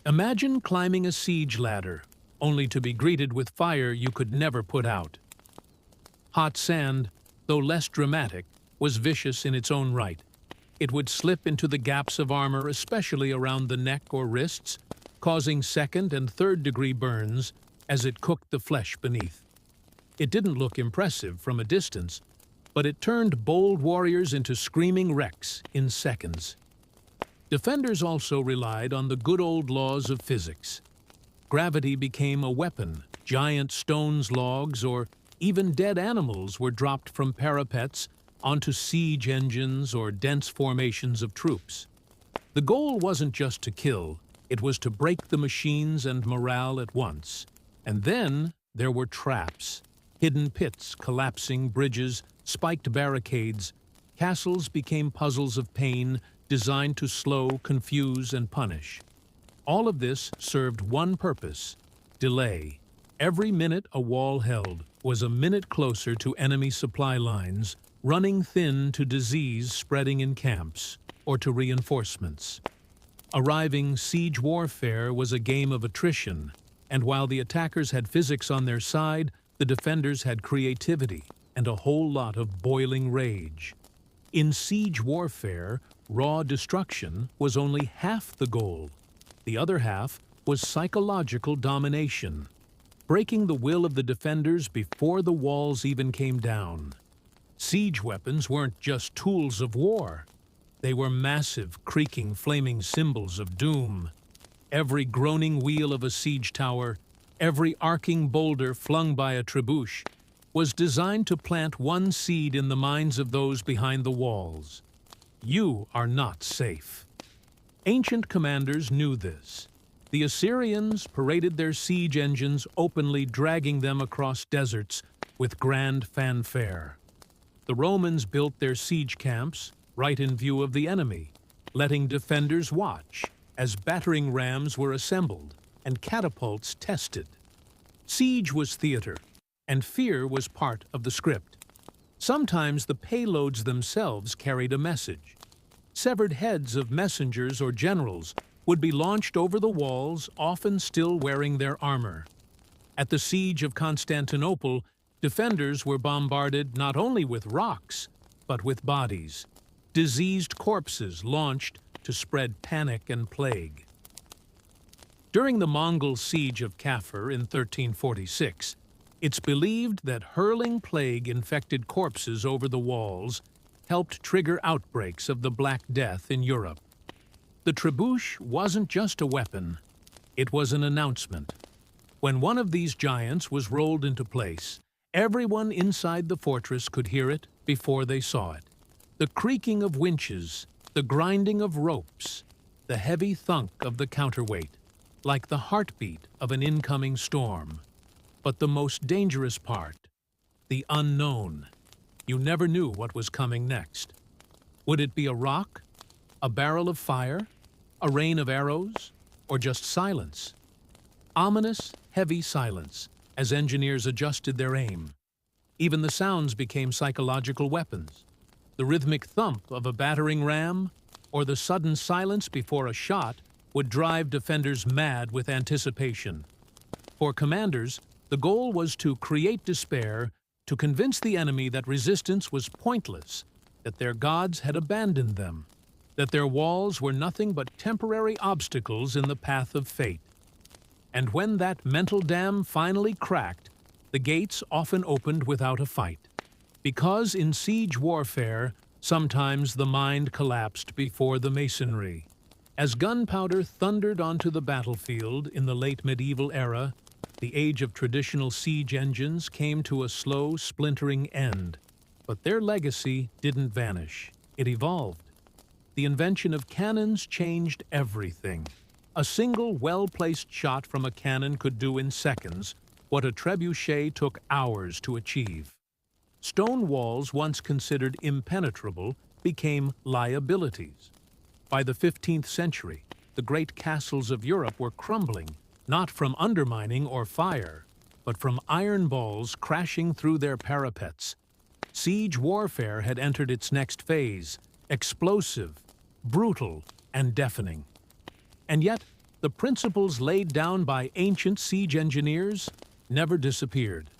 Speaker 1: Imagine climbing a siege ladder, only to be greeted with fire you could never put out. Hot sand, though less dramatic, was vicious in its own right. It would slip into the gaps of armor, especially around the neck or wrists, causing second- and third-degree burns as it cooked the flesh beneath. It didn't look impressive from a distance, but it turned bold warriors into screaming wrecks in seconds. Defenders also relied on the good old laws of physics. Gravity became a weapon. Giant stones, logs, or even dead animals were dropped from parapets onto siege engines or dense formations of troops. The goal wasn't just to kill, it was to break the machines and morale at once. And then there were traps, hidden pits, collapsing bridges, spiked barricades. Castles became puzzles of pain designed to slow, confuse, and punish. All of this served one purpose: delay. Every minute a wall held was a minute closer to enemy supply lines, running thin to disease spreading in camps, or to reinforcements. Arriving siege warfare was a game of attrition, and while the attackers had physics on their side, the defenders had creativity and a whole lot of boiling rage. In siege warfare, raw destruction was only half the goal. The other half was psychological domination, breaking the will of the defenders before the walls even came down. Siege weapons weren't just tools of war. They were massive, creaking, flaming symbols of doom. Every groaning wheel of a siege tower, every arcing boulder flung by a trebuchet, was designed to plant one seed in the minds of those behind the walls. You are not safe. Ancient commanders knew this. The Assyrians paraded their siege engines openly, dragging them across deserts with grand fanfare. The Romans built their siege camps right in view of the enemy, letting defenders watch as battering rams were assembled and catapults tested. Siege was theater, and fear was part of the script. Sometimes the payloads themselves carried a message. Severed heads of messengers or generals would be launched over the walls, often still wearing their armor. At the siege of Constantinople, defenders were bombarded not only with rocks, but with bodies. Diseased corpses launched to spread panic and plague. During the Mongol siege of Kafur in 1346, it's believed that hurling plague-infected corpses over the walls helped trigger outbreaks of the Black Death in Europe. The trebuchet wasn't just a weapon, it was an announcement. When one of these giants was rolled into place, everyone inside the fortress could hear it before they saw it. The creaking of winches, the grinding of ropes, the heavy thunk of the counterweight, like the heartbeat of an incoming storm. But the most dangerous part, the unknown. You never knew what was coming next. Would it be a rock, a barrel of fire, a rain of arrows, or just silence? Ominous, heavy silence as engineers adjusted their aim. Even the sounds became psychological weapons. The rhythmic thump of a battering ram or the sudden silence before a shot would drive defenders mad with anticipation. For commanders, the goal was to create despair, to convince the enemy that resistance was pointless, that their gods had abandoned them, that their walls were nothing but temporary obstacles in the path of fate. And when that mental dam finally cracked, the gates often opened without a fight. Because in siege warfare, sometimes the mind collapsed before the masonry. As gunpowder thundered onto the battlefield in the late medieval era, the age of traditional siege engines came to a slow, splintering end. But their legacy didn't vanish. It evolved. The invention of cannons changed everything. A single, well-placed shot from a cannon could do in seconds what a trebuchet took hours to achieve. Stone walls, once considered impenetrable, became liabilities. By the 15th century, the great castles of Europe were crumbling, not from undermining or fire, but from iron balls crashing through their parapets. Siege warfare had entered its next phase, explosive, brutal, and deafening. And yet, the principles laid down by ancient siege engineers never disappeared.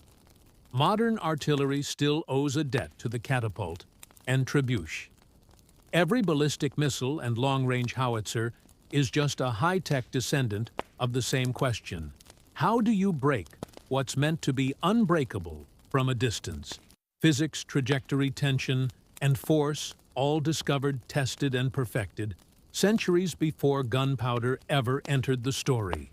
Speaker 1: Modern artillery still owes a debt to the catapult and trebuchet. Every ballistic missile and long-range howitzer is just a high-tech descendant of the same question. How do you break what's meant to be unbreakable from a distance? Physics, trajectory, tension, and force, all discovered, tested, and perfected centuries before gunpowder ever entered the story.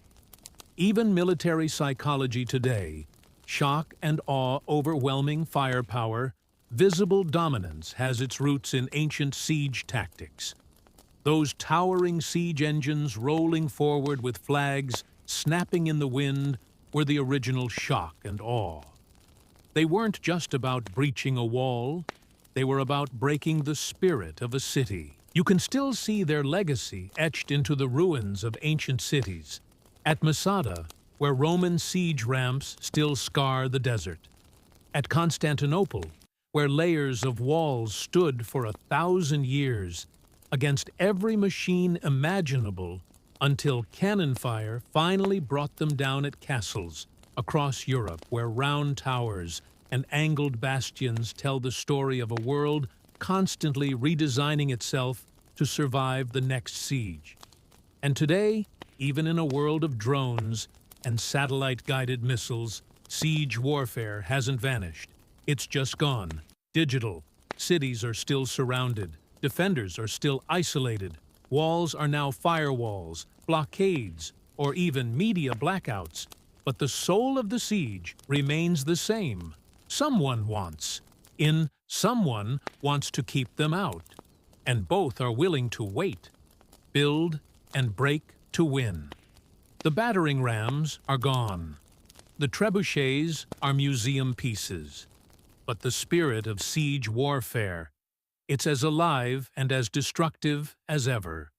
Speaker 1: Even military psychology today, shock and awe, overwhelming firepower, visible dominance has its roots in ancient siege tactics. Those towering siege engines rolling forward with flags snapping in the wind, were the original shock and awe. They weren't just about breaching a wall, they were about breaking the spirit of a city. You can still see their legacy etched into the ruins of ancient cities. At Masada, where Roman siege ramps still scar the desert. At Constantinople, where layers of walls stood for 1,000 years against every machine imaginable until cannon fire finally brought them down at castles across Europe, where round towers and angled bastions tell the story of a world constantly redesigning itself to survive the next siege. And today, even in a world of drones and satellite-guided missiles, siege warfare hasn't vanished. It's just gone. Digital. Cities are still surrounded. Defenders are still isolated. Walls are now firewalls, blockades, or even media blackouts. But the soul of the siege remains the same. Someone wants to keep them out. And both are willing to wait, build, and break to win. The battering rams are gone. The trebuchets are museum pieces. But the spirit of siege warfare, it's as alive and as destructive as ever.